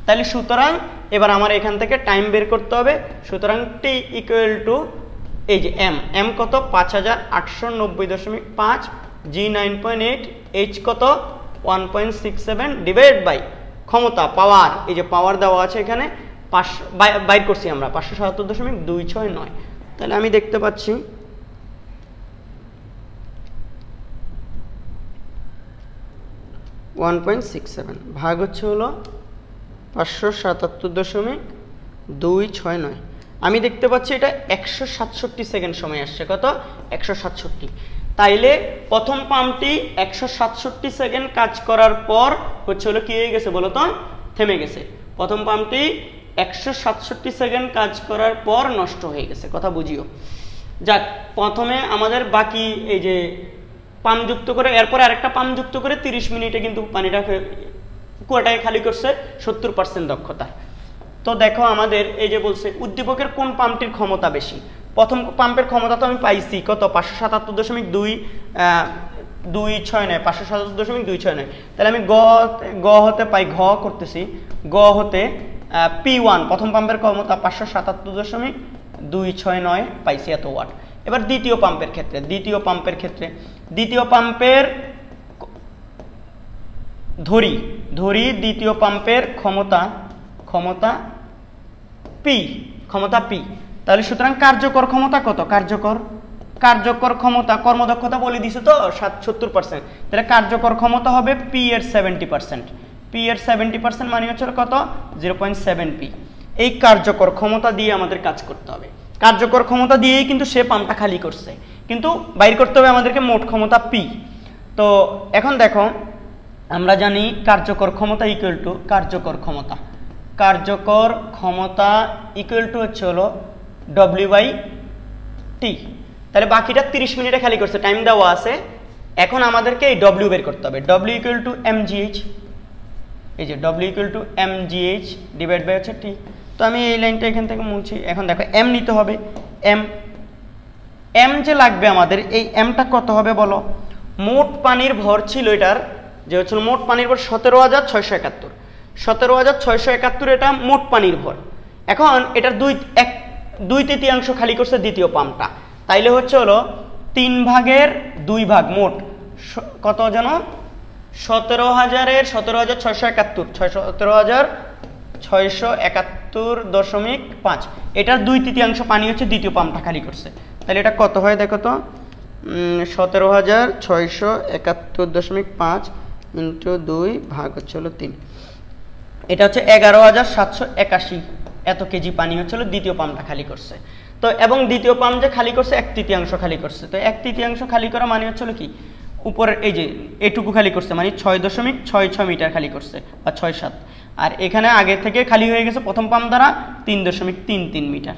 তাহলে সুতরাং এবার আমার এখান থেকে টাইম বের করতে হবে। সুতরাং টি ইকুয়াল টু এই যে এম কত 5,890.5, জি 9.8, এইচ কত 1.67 ডিভাইড বাই ক্ষমতা পাওয়ার, এই যে পাওয়ার দেওয়া আছে এখানে বাইর করছি আমরা 577.269, তাহলে আমি দেখতে পাচ্ছি 1.67 ভাগ হচ্ছে হলো 577.269, আমি দেখতে পাচ্ছি এটা 167 সেকেন্ড সময় আসছে, কত 167। তাইলে প্রথম পাম্পটি 167 সেকেন্ড কাজ করার পর হচ্ছে হলো কি হয়ে গেছে বলো তো, থেমে গেছে। প্রথম পাম্পটি 167 সেকেন্ড কাজ করার পর নষ্ট হয়ে গেছে, কথা বুঝিও। যাক, প্রথমে আমাদের বাকি এই যে পাম্প যুক্ত করে, এরপর আরেকটা পাম্প যুক্ত করে 30 মিনিটে কিন্তু পানিটা কুয়াটাকে খালি করছে 70% দক্ষতা। তো দেখো আমাদের এই যে বলছে উদ্দীপকের কোন পাম্পটির ক্ষমতা বেশি। প্রথম পাম্পের ক্ষমতা তো আমি পাইছি কত 577.269, 577.269, তাহলে আমি গ হতে পাই, ঘ করতেছি, গ হতে P1 প্রথম পাম্পের ক্ষমতা 577.269 পাইছি এত ওয়াট। এবার দ্বিতীয় পাম্পের ক্ষেত্রে, দ্বিতীয় পাম্পের ধরি দ্বিতীয় পাম্পের ক্ষমতা পি, তাহলে সুতরাং কার্যকর ক্ষমতা কত, কার্যকর ক্ষমতা কর্মদক্ষতা বলে দিছে তো 70%, তাহলে কার্যকর ক্ষমতা হবে পি এর 70%, পি এর 70% মানে হচ্ছে কত 0.7 পি। এই কার্যকর ক্ষমতা দিয়ে আমাদের কাজ করতে হবে, কার্যকর ক্ষমতা দিয়েই কিন্তু সে পাম্পটা খালি করছে, কিন্তু বাইর করতে হবে আমাদেরকে মোট ক্ষমতা পি। তো এখন দেখো আমরা জানি কার্যকর ক্ষমতা ইকুয়াল টু কার্যকর ক্ষমতা ইকুয়াল টু হচ্ছে হলো W/T। তাহলে বাকিটা 30 মিনিটে খালি করছে, টাইম দেওয়া আছে। এখন আমাদেরকে এই W বের করতে হবে, W ইকুয়াল টু mgh, এই যে W equal to mgh divide by হচ্ছে T। তো আমি এই লাইনটা এখান থেকে মুছি। এখন দেখো m নিতে হবে, m যে লাগবে আমাদের, এই mটা কত হবে বলো। মোট পানির ভর ছিল এটার, যে হচ্ছিল মোট পানির ভর 17,671, এটা মোট পানির ভর। এখন এটার 2/3 খালি করছে দ্বিতীয় পাম্পটা, তাইলে হচ্ছে হলো 3/2 ভাগ মোট কত যেন 17,671.5 এটার 2/3 পানি হচ্ছে দ্বিতীয় পাম্পটা খালি করছে। তাহলে এটা কত হয় দেখো তো, 17,671.5 ইন্টু 2 ভাগ হচ্ছে হলো 3, এটা হচ্ছে 11,781 এত কেজি পানি হচ্ছে হলো দ্বিতীয় পাম্পটা খালি করছে। তো এবং দ্বিতীয় পাম্প যে খালি করছে 1/3 খালি করছে। তো 1/3 খালি করা মানে হচ্ছে হলো কি, উপরের এই যে এটুকু খালি করছে মানে 6.66 মিটার খালি করছে বা 6.7, আর এখানে আগে থেকে খালি হয়ে গেছে প্রথম পাম্প দ্বারা 3.33 মিটার।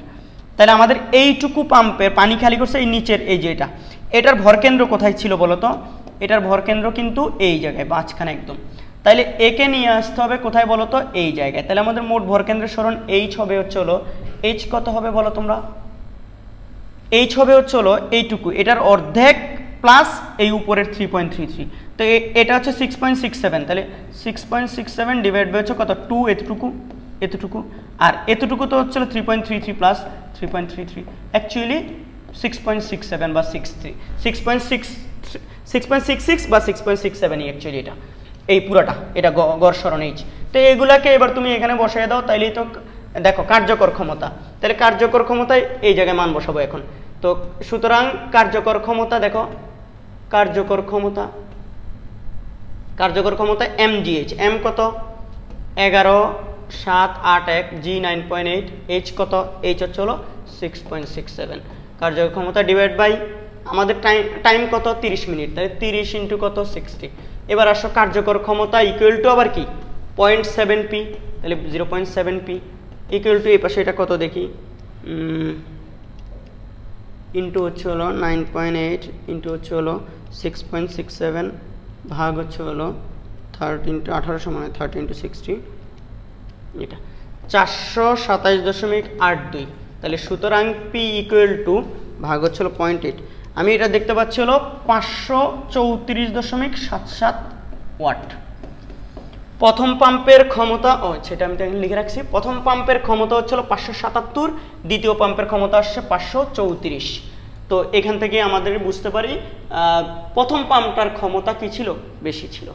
তাহলে আমাদের এইটুকু পাম্পের পানি খালি করছে এই নিচের এই যে এটার ভরকেন্দ্র কোথায় ছিল বলো তো, এটার ভরকেন্দ্র কিন্তু এই জায়গায় মাঝখানে একদম। তাহলে একে নিয়ে আসতে হবে কোথায় বলো তো, এই জায়গায়। তাহলে আমাদের মোট ভরকেন্দ্রের সরণ এইচ হবে হচ্ছে হলো, এইচ কত হবে বলো তোমরা, এইচ হবে হচ্ছে হলো এইটুকু, এটার অর্ধেক প্লাস এই উপরের 3.33। তো এটা হচ্ছে 6.67, তাহলে 6.67 ডিভাইড বাই হচ্ছে কত 2, এতটুকু আর এতটুকু তো হচ্ছে 3.33 প্লাস 3.33, অ্যাকচুয়ালি 6.67 বা 6.66 বা 6.67 অ্যাকচুয়ালি এটা এই পুরাটা, এটা গড় সরণ এইচ। তো এগুলাকে এবার তুমি এখানে বসায় দাও, তাইলেই তো দেখো কার্যকর ক্ষমতা, তাহলে কার্যকর ক্ষমতায় এই জায়গায় মান বসাবো এখন। তো সুতরাং কার্যকর ক্ষমতা দেখো, কার্যকর ক্ষমতা mgh, m কত 11,781, g 9.8, h কত, h হচ্ছে হলো 6.67। কার্যকর ক্ষমতা ডিভাইড বাই আমাদের টাইম কত 30 মিনিট, তাহলে 30 ইন্টু কত 60। এবার আসো কার্যকর ক্ষমতা ইকুয়াল টু আবার কি 0.7p, তাহলে 0.7p ইকুয়াল টু এই পাশে এটা কত দেখি, ইন্টু হচ্ছে হলো 9.8 ইন্টু হচ্ছে হলো 6.67 ভাগ হচ্ছে হলো 18 সমান 30 ইন্টু 60, এটা 427.82। তাহলে সুতরাং পি ইকুয়াল টু ভাগ হচ্ছে হলো 0.8, আমি এটা দেখতে পাচ্ছি হলো 534.77 ওয়াট। প্রথম পাম্পের ক্ষমতা, সেটা আমি লিখে রাখছি, প্রথম পাম্পের ক্ষমতা হচ্ছিল 577, দ্বিতীয় পাম্পের ক্ষমতা আসছে 534। তো এখান থেকে আমাদের বুঝতে পারি প্রথম পাম্পটার ক্ষমতা কি ছিল, বেশি ছিল,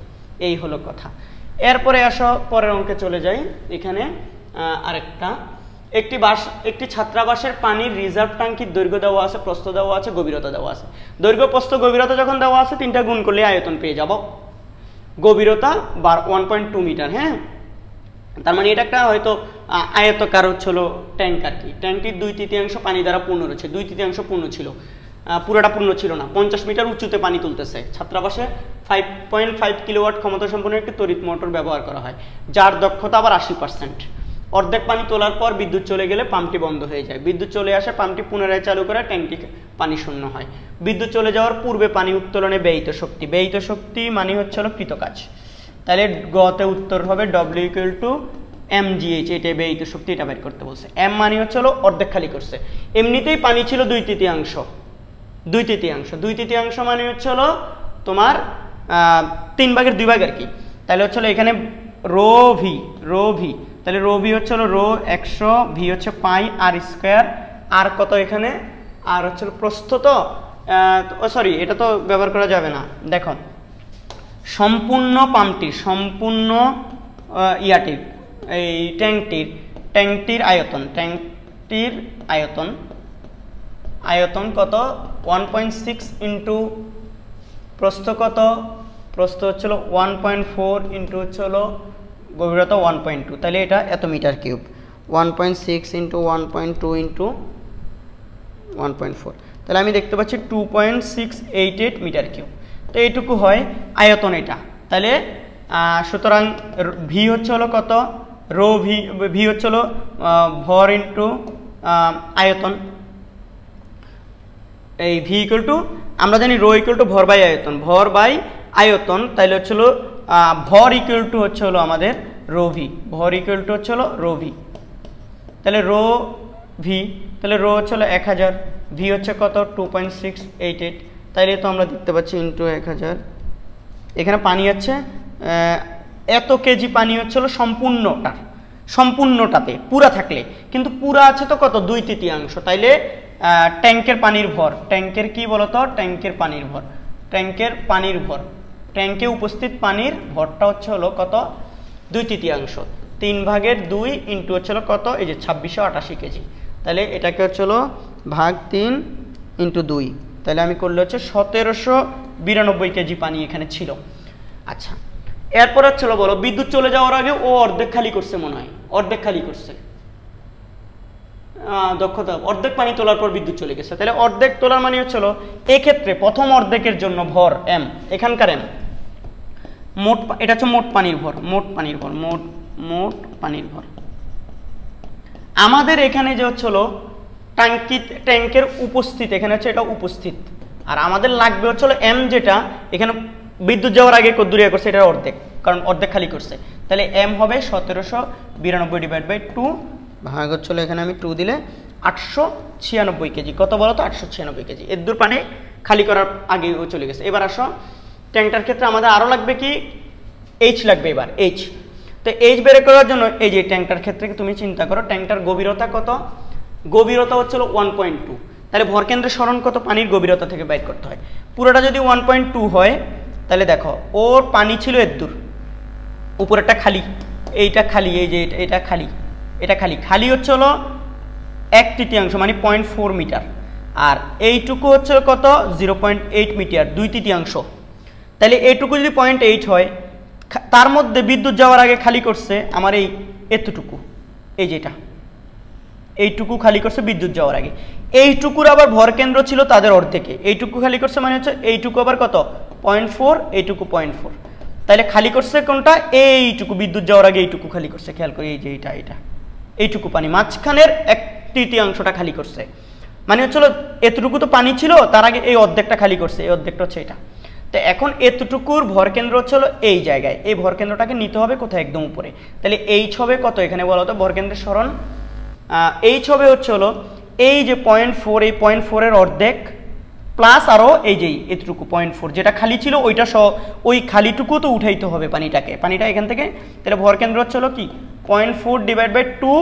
এই হলো কথা। এরপরে আসো পরের অঙ্কে চলে যাই। এখানে আরেকটা, একটি ছাত্রাবাসের পানির রিজার্ভ ট্যাঙ্কির দৈর্ঘ্য দেওয়া আছে, প্রস্থ দেওয়া আছে, গভীরতা দেওয়া আছে। দৈর্ঘ্য, প্রস্থ, গভীরতা যখন দেওয়া আছে 3টা গুণ করলে আয়তন পেয়ে যাব। গভীরতা 1.2 মিটার, হ্যাঁ, তার মানে এটা একটা হয়তো আয়তকার হচ্ছিল ট্যাঙ্ক আর কি। ট্যাঙ্কটির 2/3 পানি দ্বারা পূর্ণ রয়েছে, 2/3 পূর্ণ ছিল, পুরোটা পূর্ণ ছিল না। 50 মিটার উঁচুতে পানি তুলতেছে। ছাত্রাবাসে 5.5 কিলোওয়াট ক্ষমতা সম্পন্ন একটি তড়িৎ মোটর ব্যবহার করা হয়, যার দক্ষতা আবার 80%। অর্ধেক পানি তোলার পর বিদ্যুৎ চলে গেলে পাম্পটি বন্ধ হয়ে যায়। বিদ্যুৎ চলে আসে, পাম্পটি পুনরায় চালু করে ট্যাঙ্কটি পানি শূন্য হয়। বিদ্যুৎ চলে যাওয়ার পূর্বে পানি উত্তোলনে ব্যয়িত শক্তি মানে হচ্ছে হলো কৃতকাজ। তাহলে গতে উত্তর হবে W = mgh, এটা ব্যয়িত শক্তি, এটা বের করতে বলছে। m মানে হচ্ছে হলো অর্ধেক খালি করছে, এমনিতেই পানি ছিল 2/3 মানে হচ্ছে হলো তোমার 3/2 আর কি। তাহলে হচ্ছে হলো এখানে রো ভি, তাহলে রো ভি হচ্ছে হলো রো 100, ভি হচ্ছে পাই আর স্কোয়ার, আর কত এখানে আর হচ্ছে প্রস্থ, তো সরি এটা তো ব্যবহার করা যাবে না। দেখো সম্পূর্ণ পাম্পটির, সম্পূর্ণ ইয়াটির, এই ট্যাঙ্কটির আয়তন কত 1.6 ইন্টু প্রস্থ কত, প্রস্থ হচ্ছিল 1.4 ইন্টু হচ্ছে হলো গভীরতা 1.2, তাহলে এটা এত মিটার কিউব। 1.6 ইন্টু 1.2 ইন্টু 1.4, তাহলে আমি দেখতে পাচ্ছি 2.688 মিটার কিউব। তো এইটুকু হয় আয়তন এটা। তাহলে সুতরাং ভি হচ্ছে হলো কত, রো ভি হচ্ছে হলো ভর ইন্টু আয়তন, এই ভি ইকুয়াল টু আমরা জানি রো ইকুয়াল টু ভর বাই আয়তন, তাহলে হচ্ছে হলো ভর ইকুয়াল টু হচ্ছে হলো আমাদের রো ভি, ভর ইকুয়াল টু হচ্ছে হলো রো ভি। তাহলে রো ভি, তাহলে রো হচ্ছে হলো 1000, ভি হচ্ছে কত 2.688, তাইলে তো আমরা দেখতে পাচ্ছি ইন্টু 1000। এখানে পানি আছে এত কেজি পানি হচ্ছে হলো সম্পূর্ণটাতে পুরা থাকলে, কিন্তু পুরা আছে তো কত 2/3, তাইলে ট্যাঙ্কের পানির ভর, ট্যাঙ্কের কি বলতো, ট্যাঙ্কের পানির ভর ট্যাঙ্কে উপস্থিত পানির ভরটা হচ্ছে হলো কত 2/3, 3/2 ইন্টু হচ্ছে হলো কত এই যে 2688 কেজি। তাহলে এটাকে হচ্ছে হলো ভাগ 3 ইন্টু 2, তাহলে আমি করলে হচ্ছে 1792 কেজি পানি এখানে ছিল। আচ্ছা, এরপর হচ্ছে হলো বলো বিদ্যুৎ চলে যাওয়ার আগে ও অর্ধেক খালি করছে, মনে হয় অর্ধেক খালি করছে, দক্ষতা অর্ধেক পানি তোলার পর বিদ্যুৎ চলে গেছে। তাহলে অর্ধেক তোলার মানে হচ্ছে এক্ষেত্রে প্রথম অর্ধেকের জন্য ভর এম, এখানকার এম মোট, এটা হচ্ছে মোট পানির ভর, মোট পানির ভর, মোট পানির ভর। আমাদের এখানে যে হচ্ছে ট্যাঙ্কের উপস্থিত, এখানে হচ্ছে এটা উপস্থিত, আর আমাদের লাগবে হচ্ছে এম, যেটা এখানে বিদ্যুৎ যাওয়ার আগে কদ্দুরিয়া করছে এটা অর্ধেক, কারণ অর্ধেক খালি করছে। তাহলে এম হবে 1792/2 ভাগ হচ্ছে এখানে আমি 2 দিলে 896 কেজি। কত বলো তো 896 কেজি। এর দূর পানি খালি করার আগে ও চলে গেছে। এবার আসো ট্যাঙ্কটার ক্ষেত্রে আমাদের আরও লাগবে কি এইচ লাগবে, এবার এইচ। তো এইচ বের করার জন্য এই যে ট্যাঙ্কটার ক্ষেত্রে তুমি চিন্তা করো ট্যাঙ্কটার গভীরতা কত, গভীরতা হচ্ছে 1.2, তাহলে ভরকেন্দ্রের সরণ কত পানির গভীরতা থেকে বাইর করতে হয়। পুরোটা যদি 1.2 হয় তাহলে দেখো ওর পানি ছিল এর দূর, উপরেরটা খালি, এইটা খালি, এই যে এটা খালি, এটা খালি, খালি হচ্ছে হলো 1/3 মানে 0.4 মিটার, আর এইটুকু হচ্ছে কত 0.8 মিটার, 2/3। তাহলে এইটুকু যদি 0.8 হয়, তার মধ্যে বিদ্যুৎ যাওয়ার আগে খালি করছে আমার এই এতটুকু, এই যেটা এইটুকু খালি করছে বিদ্যুৎ যাওয়ার আগে। এইটুকুর আবার ভরকেন্দ্র ছিল তাদের অর্ধেকে, এইটুকু খালি করছে মানে হচ্ছে এইটুকু আবার কত 0.4, এইটুকু 0.4, তাহলে খালি করছে কোনটা এইটুকু, বিদ্যুৎ যাওয়ার আগে এইটুকু খালি করছে। খেয়াল করি এই যে এটা এইটুকু পানি, মাঝখানের 1/3 খালি করছে, মানে হচ্ছিল এতটুকু তো পানি ছিল, তার আগে এই অর্ধেকটা খালি করছে, এই অর্ধেকটা হচ্ছে এটা। তো এখন এতটুকুর ভরকেন্দ্র হচ্ছে এই জায়গায়, এই ভরকেন্দ্রটাকে নিতে হবে কোথায় একদম উপরে। তাহলে এইচ হবে কত এখানে বলো তো ভরকেন্দ্রের সরণ, এইচ হবে হচ্ছে এই যে 0.4, এই 0.4 এর অর্ধেক প্লাস আরও এই যে এতটুকু 0.4 যেটা খালি ছিল ওইটা সহ, ওই খালিটুকু তো উঠাইতে হবে পানিটা এখান থেকে। তাহলে ভরকেন্দ্র হচ্ছে কি 0.4/2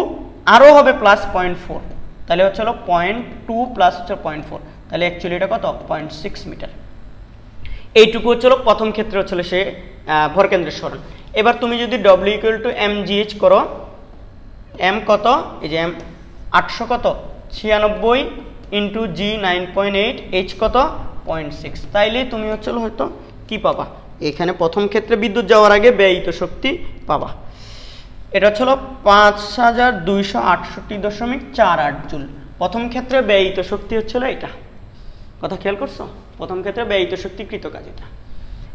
আরও হবে প্লাস 0.4, তাহলে হচ্ছে 0.2 প্লাস হচ্ছে 0.4, তাহলে অ্যাকচুয়ালি এটা কত 0.6 মিটার। এইটুকু হচ্ছে প্রথম ক্ষেত্রে হচ্ছে সে ভরকেন্দ্রের সরণ। এবার তুমি যদি W = mgh করো, এম কত এই যে এম 800 কত 96 ইন্টু G 9.8, H কত 0.6, তাইলে তুমি হচ্ছে হয়তো কি পাবা, এখানে প্রথম ক্ষেত্রে বিদ্যুৎ যাওয়ার আগে ব্যয়িত শক্তি পাবা। এটা হচ্ছে 5268.48 জুল। প্রথম ক্ষেত্রে ব্যয়িত শক্তি হচ্ছিল এটা, কথা খেয়াল করছো, প্রথম ক্ষেত্রে ব্যয়িত শক্তি কৃতকাজ এটা।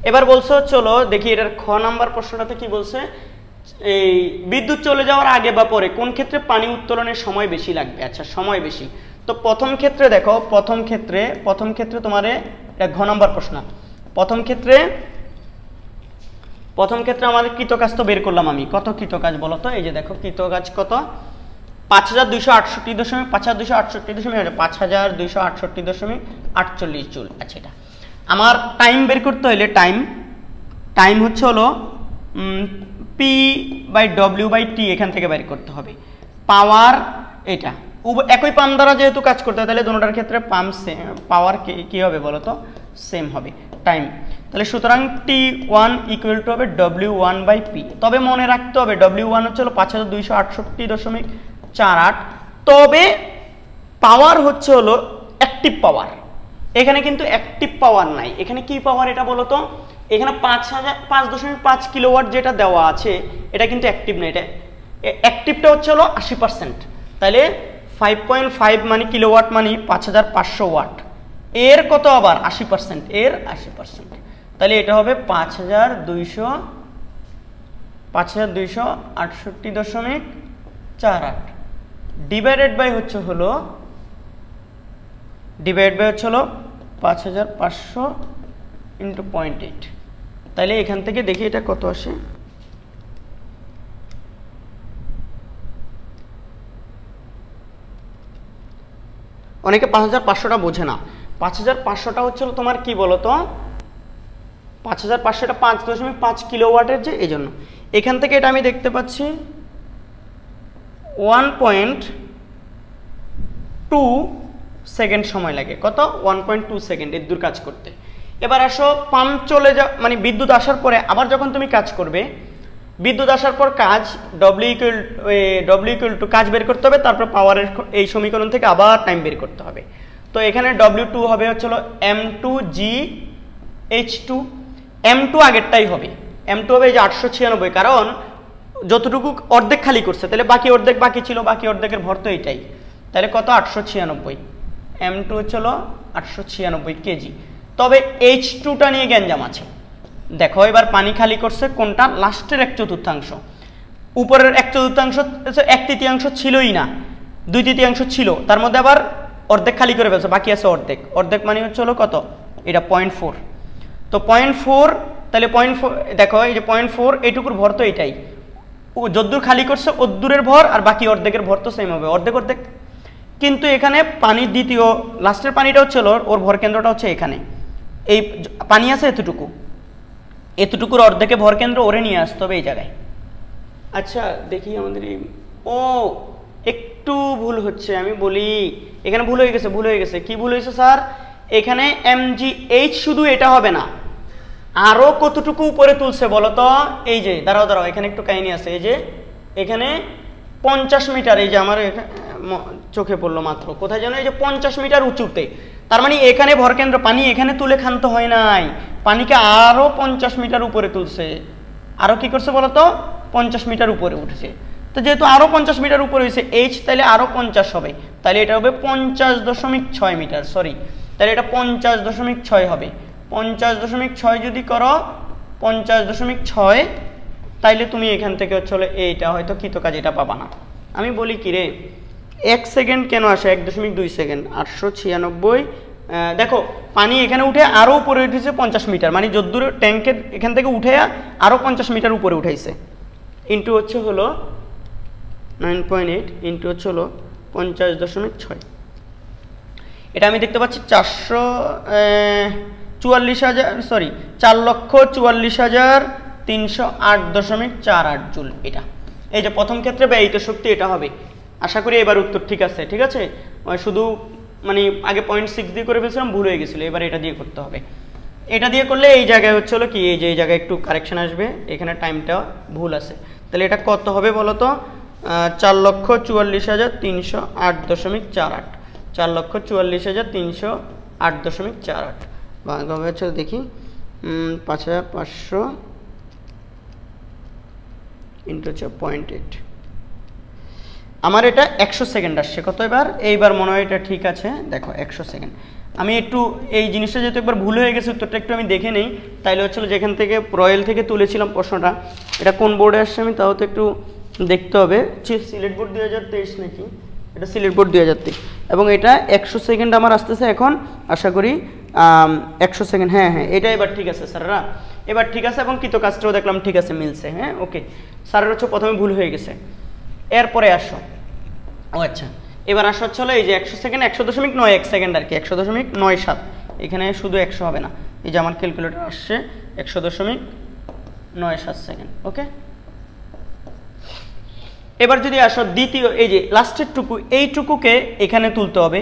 এবার বলছো চলো দেখি এটার খ নাম্বার প্রশ্নটাতে কি বলছে, এই বিদ্যুৎ চলে যাওয়ার আগে বা পরে কোন ক্ষেত্রে পানি উত্তোলনের সময় বেশি লাগবে। আচ্ছা সময় বেশি, তো প্রথম ক্ষেত্রে দেখো, প্রথম ক্ষেত্রে তোমার এটা ঘ নাম্বার প্রশ্ন। প্রথম ক্ষেত্রে আমাদের কৃতকাজ তো বের করলাম আমি, কত কৃতকাজ বলো তো, এই যে দেখো কৃতকাজ কত 5268.5268 জুল। আচ্ছা এটা আমার টাইম বের করতে হলে টাইম হচ্ছে P/W/T এখান থেকে বের করতে হবে। পাওয়ার এটা একই পাম্প দ্বারা যেহেতু কাজ করতে হয়, তাহলে দুটোটার ক্ষেত্রে পাওয়ার কি হবে বলো তো, সেম হবে টাইম। তাহলে সুতরাং T1 = হবে W1/P। তবে মনে রাখতে হবে W1 হচ্ছে 5268.48, তবে পাওয়ার হচ্ছে অ্যাক্টিভ পাওয়ার, এখানে কিন্তু অ্যাক্টিভ পাওয়ার নাই। এখানে কি পাওয়ার এটা বলো তো, এখানে 5.5 কিলোওয়াট যেটা দেওয়া আছে এটা কিন্তু অ্যাক্টিভ না, এটা অ্যাক্টিভটা হচ্ছে 80%, তাহলে 5.5 মানে কিলোওয়াট মানে 5500 ওয়াট, এর কত আবার 80%, এর 80%, তাহলে এটা হবে 5268.48 ডিভাইডেড বাই হচ্ছে 5500 ইন্টু 0.8, তাহলে এখান থেকে দেখি এটা কত আসে। অনেকে 5500টা বোঝে না, 5500টা হচ্ছে তোমার কি বলতো, 5500টা 5.5 কিলোওয়াটের, যে এই জন্য এখান থেকে এটা আমি দেখতে পাচ্ছি 1.2 সেকেন্ড সময় লাগে, কত 1.2 সেকেন্ড এর দূর কাজ করতে। এবার আসো পাম্প চলে যা মানে বিদ্যুৎ আসার পরে আবার যখন তুমি কাজ করবে, বিদ্যুৎ আসার পর কাজ ডব্লিউ ইকুয়াল টু কাজ বের করতে হবে, তারপর পাওয়ারের এই সমীকরণ থেকে আবার টাইম বের করতে হবে। তো এখানে W2 হবে হচ্ছে M2GH2, M2 আগেরটাই হবে, M2 হবে এই যে 896, কারণ যতটুকু অর্ধেক খালি করছে তাহলে বাকি অর্ধেক বাকি ছিল, বাকি অর্ধেকের ভর তো এইটাই, তাহলে কত 896, M2 হচ্ছিল 896 কেজি। তবে H2টা নিয়ে গ্যাঞ্জাম আছে। দেখো এবার পানি খালি করছে কোনটা, লাস্টের 1/4, উপরের 1/4 1/3 ছিলই না, 2/3 ছিল, তার মধ্যে আবার অর্ধেক খালি করে ফেলছে, বাকি আছে অর্ধেক। অর্ধেক মানে হচ্ছে কত, এটা 0.4। তো 0.4, তাহলে 0.4 দেখো এই যে 0.4 এইটুকুর ভর তো এটাই, ও যদ্দূর খালি করছে অদ্দূরের ভর আর বাকি অর্ধেকের ভর তো সেম হবে, অর্ধেক অর্ধেক। কিন্তু এখানে পানির দ্বিতীয় লাস্টের পানিটা হচ্ছে ওর ভর কেন্দ্রটা হচ্ছে এখানে, এই পানি আছে এতটুকুর অর্ধেকে ভর কেন্দ্র ওরে নিয়ে আসতে হবে এই জায়গায়। আচ্ছা দেখি আমাদের একটু ভুল হচ্ছে, আমি বলি এখানে ভুল হয়ে গেছে। কি ভুল হয়েছে স্যার? এখানে MGH শুধু এটা হবে না, আরো কতটুকু উপরে তুলছে বলো তো? এই যে দাঁড়াও এখানে একটু কাহিনী আছে। এই যে এখানে 50 মিটার, এই যে আমার চোখে পড়লো মাত্র, কোথায় যেন, এই যে 50 মিটার উঁচুতে। তার মানে এখানে ভরকেন্দ্র পানি এখানে তুলে ক্ষান্ত হয় নাই, পানিকে আরো 50 মিটার উপরে তুলছে। আরো কি করছে বলতো? 50 মিটার উপরে উঠেছে। তো যেহেতু আরো 50 মিটার উপরে হয়েছে H, তাহলে আরো 50 হবে, তাহলে এটা হবে 50.6 মিটার, সরি, তাহলে এটা 50.6 হবে। 50.6 যদি করো 50.6, তাইলে তুমি এখান থেকে হচ্ছে এইটা হয়তো কৃতকাজ এটা পাবা না। আমি বলি কি রে, 1 সেকেন্ড কেন আসে, 1.2 সেকেন্ড, 896। দেখো পানি এখানে উঠে আরো উপরে উঠেছে 50 মিটার, মানে যদ্দূর ট্যাঙ্কের এখান থেকে উঠে আরো 50 মিটার উপরে উঠাইছে, ইন্টু হচ্ছে 9.8 ইন্টু হচ্ছে 50.6। এটা আমি দেখতে পাচ্ছি 4,44,308.48 জুল। এটা এই যে প্রথম ক্ষেত্রে ব্যয়িত শক্তি এটা হবে। আশা করি এবার উত্তর ঠিক আছে। ঠিক আছে, শুধু মানে আগে 0.6 দিয়ে করে ফেলছিলাম, ভুল হয়ে গেছিল, এবার এটা দিয়ে করতে হবে। এটা দিয়ে করলে এই জায়গায় হচ্ছে কি, এই যে এই জায়গায় একটু কারেকশন আসবে, এখানে টাইমটা ভুল আছে। তাহলে এটা কত হবে বলো তো? 4,44,308.48, 4,44,308.48 ভাগ হবে হচ্ছে দেখি 5,500 ইন্টু হচ্ছে 0.8। আমার এটা 100 সেকেন্ড আসছে। কত এবার? এইবার মনে হয় এটা ঠিক আছে। দেখো 100 সেকেন্ড। আমি একটু এই জিনিসটা যেহেতু একবার ভুল হয়ে গেছে, উত্তরটা একটু আমি দেখে নেই। তাইলে হচ্ছিল যেখান থেকে রয়্যাল থেকে তুলেছিলাম প্রশ্নটা, এটা কোন বোর্ডে আসছে আমি তাও তো একটু দেখতে হবে। সিলেট বোর্ড 2023 নাকি? এটা সিলেট বোর্ড 2023, এবং এটা 100 সেকেন্ড আমার আসতেছে এখন। আশা করি 100 সেকেন্ড। হ্যাঁ, এটা এবার ঠিক আছে স্যাররা, এবার ঠিক আছে, এবং কৃতকাজটাও দেখলাম ঠিক আছে, মিলছে। হ্যাঁ, ওকে, স্যারের হচ্ছে প্রথমে ভুল হয়ে গেছে। এরপরে আসো, আচ্ছা এবার আসা হচ্ছে এই যে 100 সেকেন্ড 100.91 সেকেন্ড আর কি, 100.97। এখানে শুধু 100 হবে না, এই যে আমার ক্যালকুলেটর আসছে 100.97 সেকেন্ড। ওকে, এবার যদি আসো দ্বিতীয়, এই যে লাস্টের টুকু, এইটুকুকে এখানে তুলতে হবে,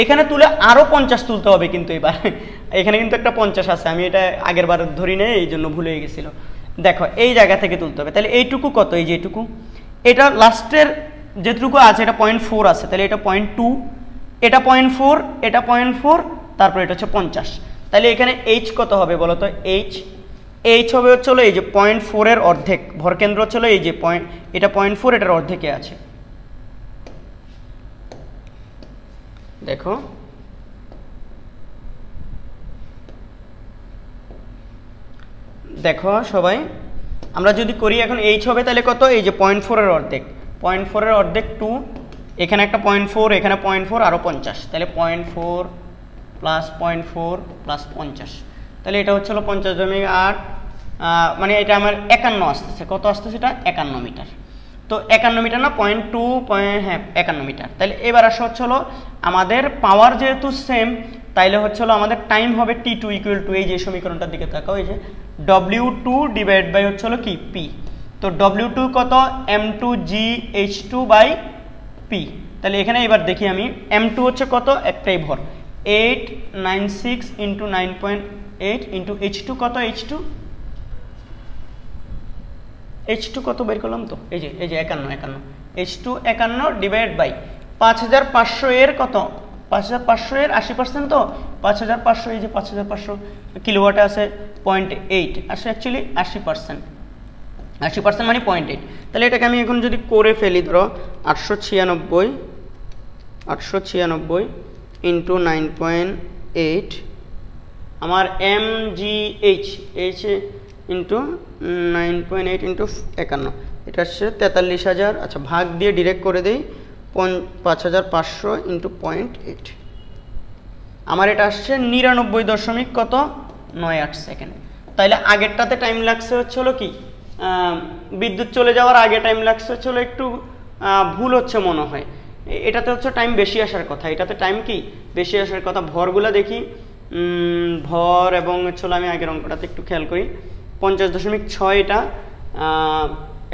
এখানে তুলে আরো 50 তুলতে হবে। কিন্তু এবার এখানে কিন্তু একটা 50 আছে, আমি এটা আগের বার ধরি নেই, এই জন্য ভুলে গেছিল। দেখো এই জায়গা থেকে তুলতে হবে, তাহলে এইটুকু কত? এই যে এইটুকু, এটা লাস্টের যেটুকু আছে এটা 0.4 আছে, তাহলে এটা 0.2, এটা 0.4, এটা 0.4, তারপর এটা হচ্ছে 50। তাহলে এখানে H কত হবে বলো তো? H হবে হচ্ছে এই যে 0.4 এর অর্ধেক, ভরকেন্দ্র হচ্ছে এই যে এটা 0.4, এটার অর্ধেকে আছে। দেখো দেখো সবাই, আমরা যদি করি এখন H হবে তাহলে কত? এই যে 0.4 এর অর্ধেক, 0.4 এর অর্ধেক 2, এখানে একটা 0.4, এখানে 0.4, আরো 50, তাহলে 0.4 প্লাস 0.4 প্লাস 50, তাহলে এটা হচ্ছে 50.8, মানে এটা আমার 51 আসতেছে। কত আসতেছে এটা? 51 মিটার। তো 51 মিটার না, 0.2, হ্যাঁ 51 মিটার। তাহলে এবার আসা হচ্ছে আমাদের পাওয়ার যেহেতু সেম, তাইলে হচ্ছে আমাদের টাইম হবে T2 ইকুয়াল টু, এই যে সমীকরণটার দিকে তাকাও, এই যে W2 ডিভাইড বাই হচ্ছে কি P। তো W2 কত? M2GH2/P। তাহলে এখানে এবার দেখি আমি, M2 হচ্ছে কত? একটাই ভর, 896 ইন্টু 9.8 8 ইন্টু H2 কত, H2 কত বের করলাম তো, এই যে 51, H2 51 ডিভাইড বাই 5500 এর কত, 5500 এর 80% তো 5500, এই যে 5500 কিলোওয়াটে আছে 0.8, আসলে অ্যাকচুয়ালি 80% মানে 0.8। তাহলে এটাকে আমি এখন যদি করে ফেলি, ধরো 896 ইন্টু 9.8, আমার mgh ইন্টু 9.8 ইন্টু 51, এটা হচ্ছে 43,000। আচ্ছা, ভাগ দিয়ে ডিরেক্ট করে দেই 5500 ইন্টু 0.8, আমার এটা আসছে 99 কত 98 সেকেন্ড। তাইলে আগেরটাতে টাইম লাগছে হচ্ছে হলো কি, বিদ্যুৎ চলে যাওয়ার আগে টাইম লাগছে হচ্ছে হলো একটু ভুল হচ্ছে মনে হয়, এটাতে হচ্ছে টাইম বেশি আসার কথা, এটাতে টাইম কি বেশি আসার কথা। ভরগুলো দেখি, ভর এবং হচ্ছে আমি আগের অঙ্কটাতে একটু খেয়াল করি, 50.6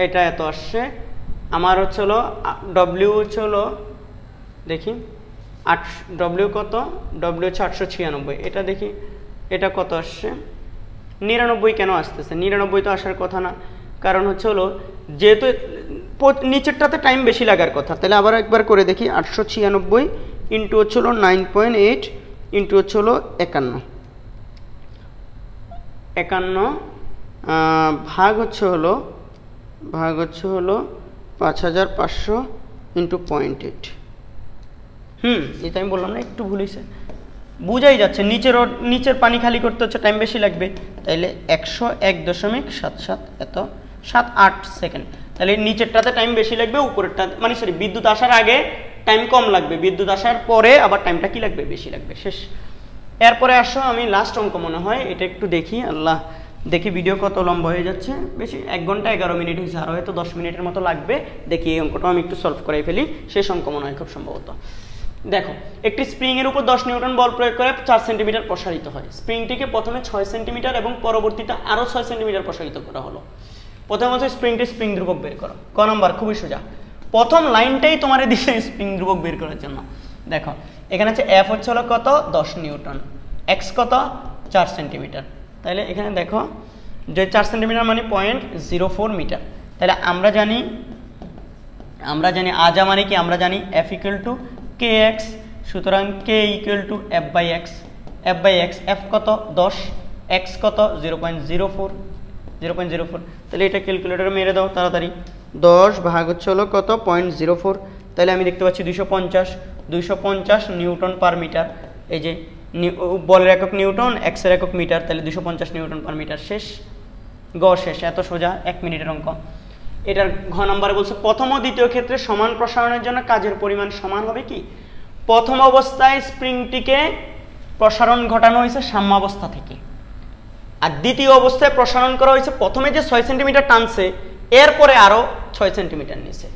এটা এত আসছে। আমার হচ্ছে হলো ডব্লিউ হচ্ছে হলো দেখি ডব্লিউ কত, ডব্লিউ হচ্ছে 896, এটা দেখি এটা কত আসছে, 99 কেন আসতেছে, 99 তো আসার কথা না, কারণ হচ্ছে হলো যেহেতু নিচেরটাতে টাইম বেশি লাগার কথা। তাহলে আবার একবার করে দেখি, 896 ইন্টু হচ্ছে হলো 9.8 ইন্টু হচ্ছে হলো 51 ভাগ হচ্ছে হলো 5500 ইন্টু 0.8। এটা আমি বললাম না একটু ভুল হয়েছে, বুঝাই যাচ্ছে নিচের পানি খালি করতে হচ্ছে টাইম বেশি লাগবে। তাইলে 101.77 এত 78 সেকেন্ড। তাহলে নিচেরটাতে টাইম বেশি লাগবে, উপরেরটা মানে সরি বিদ্যুৎ আসার আগে টাইম কম লাগবে, বিদ্যুৎ আসার পরে আবার টাইমটা কি লাগবে, বেশি লাগবে। শেষ। এরপরে আসো আমি লাস্ট অঙ্ক মনে হয় এটা একটু দেখি, আল্লাহ দেখি ভিডিও কত লম্বা হয়ে যাচ্ছে, বেশি 1 ঘন্টা 11 মিনিট হয়েছে, আরও হয়তো 10 মিনিটের মতো লাগবে। দেখি এই অঙ্কটা আমি একটু সলভ করাই ফেলি, শেষ অঙ্ক মনে হয় খুব সম্ভবত। দেখো, একটি স্প্রিংয়ের উপর 10 নিউটন বল প্রয়োগ করে 4 সেন্টিমিটার প্রসারিত হয়। স্প্রিংটিকে প্রথমে 6 সেন্টিমিটার এবং পরবর্তীতে আরও 6 সেন্টিমিটার প্রসারিত করা হলো। প্রথমত স্প্রিং ধ্রুবক বের করো। ক নম্বর, খুবই সোজা, প্রথম লাইনটাই তোমার দিছে স্প্রিং ধ্রুবক বের করার জন্য। দেখো এখানে হচ্ছে এফ হচ্ছে হলো কত 10 নিউটন, এক্স কত 4 সেন্টিমিটার। তাহলে এখানে দেখো যে 4 সেন্টিমিটার মানে 0.04 মিটার। তাহলে আমরা জানি আজা মানে কি, আমরা জানি F equal to K X, সুতরাং K equal to F by X. F কত 10, এক্স কত 0.04। তাহলে এটা ক্যালকুলেটরে মেরে দাও তাড়াতাড়ি, 10 ভাগ হচ্ছে হলো কত 0.04। তাহলে আমি দেখতে পাচ্ছি 250 নিউটন পার মিটার। এই যে বলের একক নিউটন, এক্সের একক মিটার, তাহলে 250 নিউটন পার মিটার। শেষ, শেষ। এত সোজা, 1 মিনিটের অঙ্ক। এটার ঘ নম্বরে বলছে প্রথম ও দ্বিতীয় ক্ষেত্রে সমান প্রসারণের জন্য কাজের পরিমাণ সমান হবে কি। প্রথম অবস্থায় স্প্রিংটিকে প্রসারণ ঘটানো হয়েছে সাম্যাবস্থা থেকে, আর দ্বিতীয় অবস্থায় প্রসারণ করা হয়েছে প্রথমে যে 6 সেন্টিমিটার টানছে এরপরে আরও 6 সেন্টিমিটার নিচে।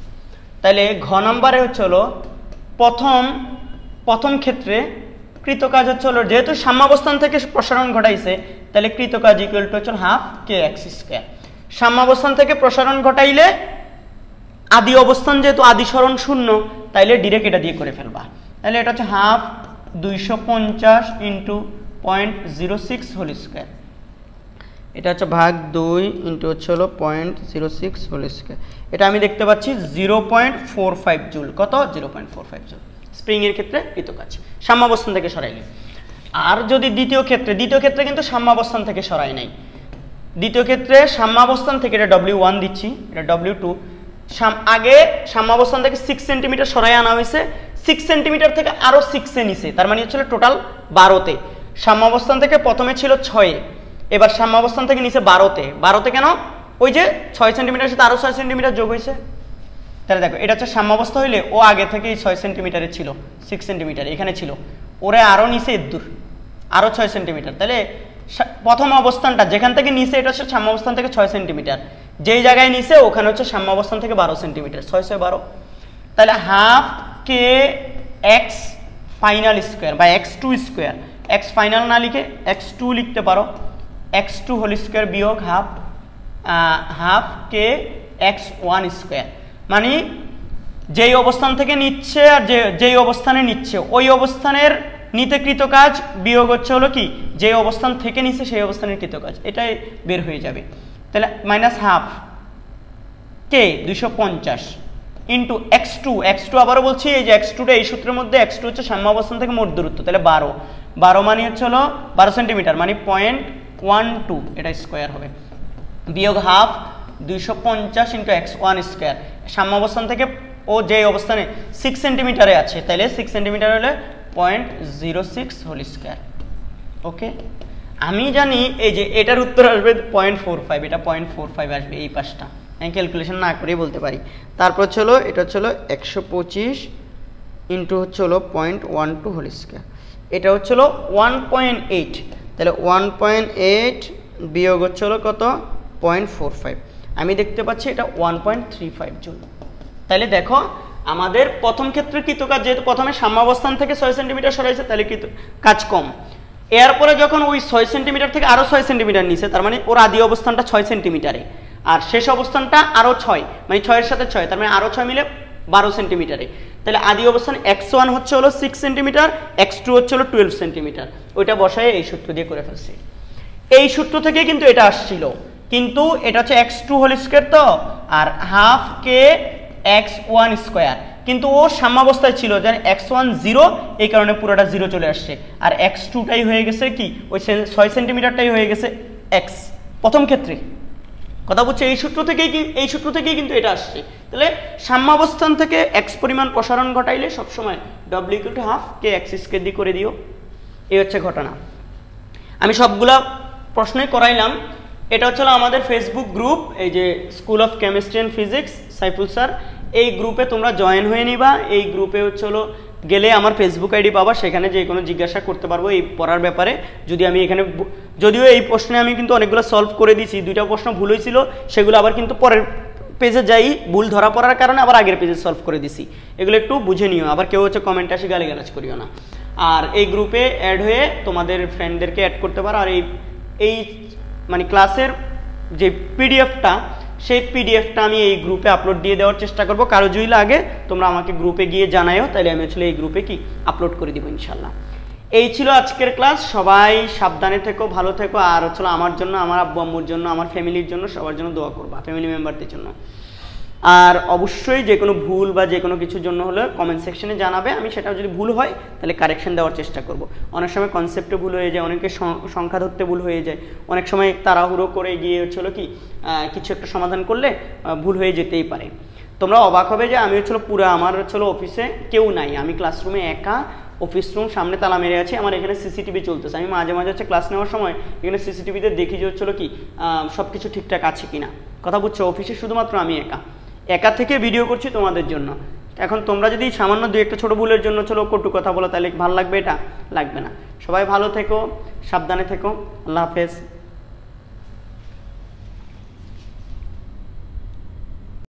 তাহলে ঘ নম্বরে হচ্ছে হলো প্রথম ক্ষেত্রে কৃতকাজ হচ্ছে হলো যেহেতু সাম্যাবস্থান থেকে প্রসারণ ঘটাইছে, তাহলে কৃতকাজ ইকুয়াল টু হচ্ছে হাফ কে এক্স স্কোয়ার। সাম্যাবস্থান থেকে প্রসারণ ঘটাইলে আদি অবস্থান যেহেতু আদি সরণ 0, তাইলে ডিরেক্ট এটা দিয়ে করে ফেলবা। তাহলে এটা হচ্ছে হাফ 250 ইন্টু 0.06 হোল স্কোয়ার, এটা হচ্ছে ভাগ 2 ইন্টু হচ্ছে হলো 0.06 হোল স্কোয়ার। এটা আমি দেখতে পাচ্ছি 0.45 জুল। কত 0.45 জুল স্প্রিংয়ের ক্ষেত্রে কৃতকাজ সাম্যাবস্থান থেকে সরাইলে। আর যদি দ্বিতীয় ক্ষেত্রে কিন্তু সাম্যাবস্থান থেকে সরাই নাই, দ্বিতীয় ক্ষেত্রে সাম্যাবস্থান থেকে এটা W1 দিচ্ছি, এটা W2। আগে সাম্যাবস্থান থেকে 6 সেন্টিমিটার সরাই আনা হয়েছে, 6 সেন্টিমিটার থেকে আরও 6 এ নিচে, তার মানে হচ্ছে টোটাল 12তে। সাম্যাবস্থান থেকে প্রথমে ছিল 6, এবার সাম্যাবস্থান থেকে নিচে 12তে কেন, ওই যে 6 সেন্টিমিটার সাথে আরও 6 সেন্টিমিটার যোগ হয়েছে। তাহলে দেখো এটা হচ্ছে সাম্যাবস্থা হইলে ও আগে থেকেই 6 সেন্টিমিটারে ছিল, 6 সেন্টিমিটার এখানে ছিল, ওরে আরও নিচে দূর আরও 6 সেন্টিমিটার। তাহলে প্রথম অবস্থানটা যেখান থেকে নিচে এটা হচ্ছে সাম্যাবস্থান থেকে 6 সেন্টিমিটার, যেই জায়গায় নিচে ওখানে হচ্ছে সাম্যাবস্থান থেকে 12 সেন্টিমিটার, 6 6 12। তাহলে হাফ কে এক্স ফাইনাল স্কোয়ার বা x2 স্কোয়ার, এক্স ফাইনাল না লিখে x2 লিখতে পারো, x2 হোল স্কোয়ার বিয়োগ হাফ কে x1 স্কোয়ার। মানে যেই অবস্থান থেকে নিচ্ছে আর যেই অবস্থানে নিচ্ছে ওই অবস্থানের নিতে কৃত কাজ বিয়োগ হচ্ছে হলো কি যে অবস্থান থেকে নিছে সেই অবস্থানের কৃত কাজ, এটাই বের হয়ে যাবে। তাহলে মাইনাস হাফ কে 250 ইন্টু x2 আবারও বলছি এই যে x2টা এই সূত্রের মধ্যে x2 হচ্ছে সাম্য অবস্থান থেকে মোট দূরত্ব, তাহলে 12 মানে হচ্ছে হলো 12 সেন্টিমিটার মানে 0.12, এটা স্কোয়ার হবে, বিয়োগ হাফ 250 ইন্টু x1 স্কোয়ার, সাম্য অবস্থান থেকে ও যে অবস্থানে 6 সেন্টিমিটারে আছে, তাহলে 6 সেন্টিমিটার হলে 0.06 হোল স্কোয়ার। ওকে, আমি জানি এই যে এটার উত্তর আসবে 0.45, এটা 0.45 আসবে এই পাশটা, আমি ক্যালকুলেশন না করেই বলতে পারি। তারপর হলো এটা হচ্ছে 125 ইন্টু হচ্ছে 0.12 হোল স্কোয়ার, এটা হচ্ছে 1.8, তাহলে 1.8 বিয়োগ হচ্ছে কত 0.45, আমি দেখতে পাচ্ছি এটা 1.35 জুল। তাহলে দেখো আমাদের প্রথম ক্ষেত্রে কৃতকাজ যেহেতু প্রথমে সাম্যাবস্থান থেকে 6 সেন্টিমিটার সরাইছে, তাহলে কাজ কম। এরপরে যখন ওই 6 সেন্টিমিটার থেকে আরও 6 সেন্টিমিটার নিছে, তার মানে ওর আদি অবস্থানটা 6 সেন্টিমিটারে আর শেষ অবস্থানটা আরও 6, মানে 6-এর সাথে 6, তার মানে আরও 6 মিলে 12 সেন্টিমিটারে। তাহলে আদি অবস্থান x1 হচ্ছে 6 সেন্টিমিটার, x2 হচ্ছে 12 সেন্টিমিটার, ওইটা বসায় এই সূত্র দিয়ে করে ফেলছি। এই সূত্র থেকে কিন্তু এটা আসছিল, কিন্তু এটা হচ্ছে x2 হোল স্কোয়ার তো, আর হাফ কে x1 স্কোয়ার, কিন্তু ও সাম্যাবস্থায় ছিল যেন x1 0, এই কারণে পুরোটা 0 চলে আসছে, আর x2টাই হয়ে গেছে কি ওই 6 সেন্টিমিটারটাই হয়ে গেছে x প্রথম ক্ষেত্রে। কথা বলছে এই সূত্র থেকেই কিন্তু এটা আসছে। তাহলে সাম্যাবস্থান থেকে x পরিমাণ প্রসারণ ঘটাইলে সবসময় w = হাফ কে x স্কয়ার দিয়ে করে দিও, এই হচ্ছে ঘটনা। আমি সবগুলা প্রশ্নই করাইলাম। এটা হচ্ছে আমাদের ফেসবুক গ্রুপ, এই যে school of chemistry and physics Saiful sir, এই গ্রুপে তোমরা জয়েন হয়ে নিবা। এই গ্রুপে হচ্ছে গেলে আমার ফেসবুক আইডি পাবা, সেখানে যে কোনো জিজ্ঞাসা করতে পারবো এই পড়ার ব্যাপারে। যদি আমি এখানে যদিও এই প্রশ্নে আমি কিন্তু অনেকগুলো সলভ করে দিয়েছি, 2টা প্রশ্ন ভুল হয়েছিল সেগুলো আবার কিন্তু পরের পেজে যাই ভুল ধরা পড়ার কারণে আবার আগের পেজে সলভ করে দিছি, এগুলো একটু বুঝে নিও। আবার কেউ হচ্ছে কমেন্টে আসি গালিগালাজ করিও না। আর এই গ্রুপে অ্যাড হয়ে তোমাদের ফ্রেন্ডদেরকে অ্যাড করতে পারো। আর এই মানে ক্লাসের যে পিডিএফটা, সেই পিডিএফটা আমি এই গ্রুপে আপলোড দিয়ে দেওয়ার চেষ্টা করব। কারো যদি লাগে তোমরা আমাকে গ্রুপে গিয়ে জানাও, তাহলে আমি আসলে এই গ্রুপে কি আপলোড করে দিব ইনশাল্লাহ। এই ছিল আজকের ক্লাস। সবাই সাবধানে থেকো, ভালো থেকো। আর হচ্ছে আমার জন্য, আমার আব্বু আম্মুর জন্য, আমার ফ্যামিলির জন্য, সবার জন্য দোয়া করবা, ফ্যামিলি মেম্বারদের জন্য। আর অবশ্যই যে কোনো ভুল বা যে কোনো কিছুর জন্য হলে কমেন্ট সেকশনে জানাবে, আমি সেটা যদি ভুল হয় তাহলে কারেকশন দেওয়ার চেষ্টা করব। অনেক সময় কনসেপ্টে ভুল হয়ে যায়, অনেকে সংখ্যা ধরতে ভুল হয়ে যায়, অনেক সময় তাড়াহুড়ো করে গিয়ে হচ্ছিল কি কিছু একটা সমাধান করলে ভুল হয়ে যেতেই পারে। তোমরা অবাক হবে যে আমি হচ্ছিল পুরো আমার হচ্ছিল অফিসে কেউ নাই, আমি ক্লাসরুমে একা, অফিস রুম সামনে তালা মেরে আছে, আমার এখানে সিসিটিভি চলতেছে। আমি মাঝে মাঝে হচ্ছে ক্লাস নেওয়ার সময় এখানে সিসিটিভিতে দেখি যে হচ্ছিল কি সব কিছু ঠিকঠাক আছে কিনা। কথা বুঝছো, অফিসে শুধুমাত্র আমি একা থেকে ভিডিও করছি তোমাদের জন্য। এখন তোমরা যদি সামান্য 2-1 ছোটো ভুলের জন্য চলো কটু কথা বলো, তাহলে ভালো লাগবে? এটা লাগবে না। সবাই ভালো থেকো, সাবধানে থেকো, আল্লাহ হাফেজ।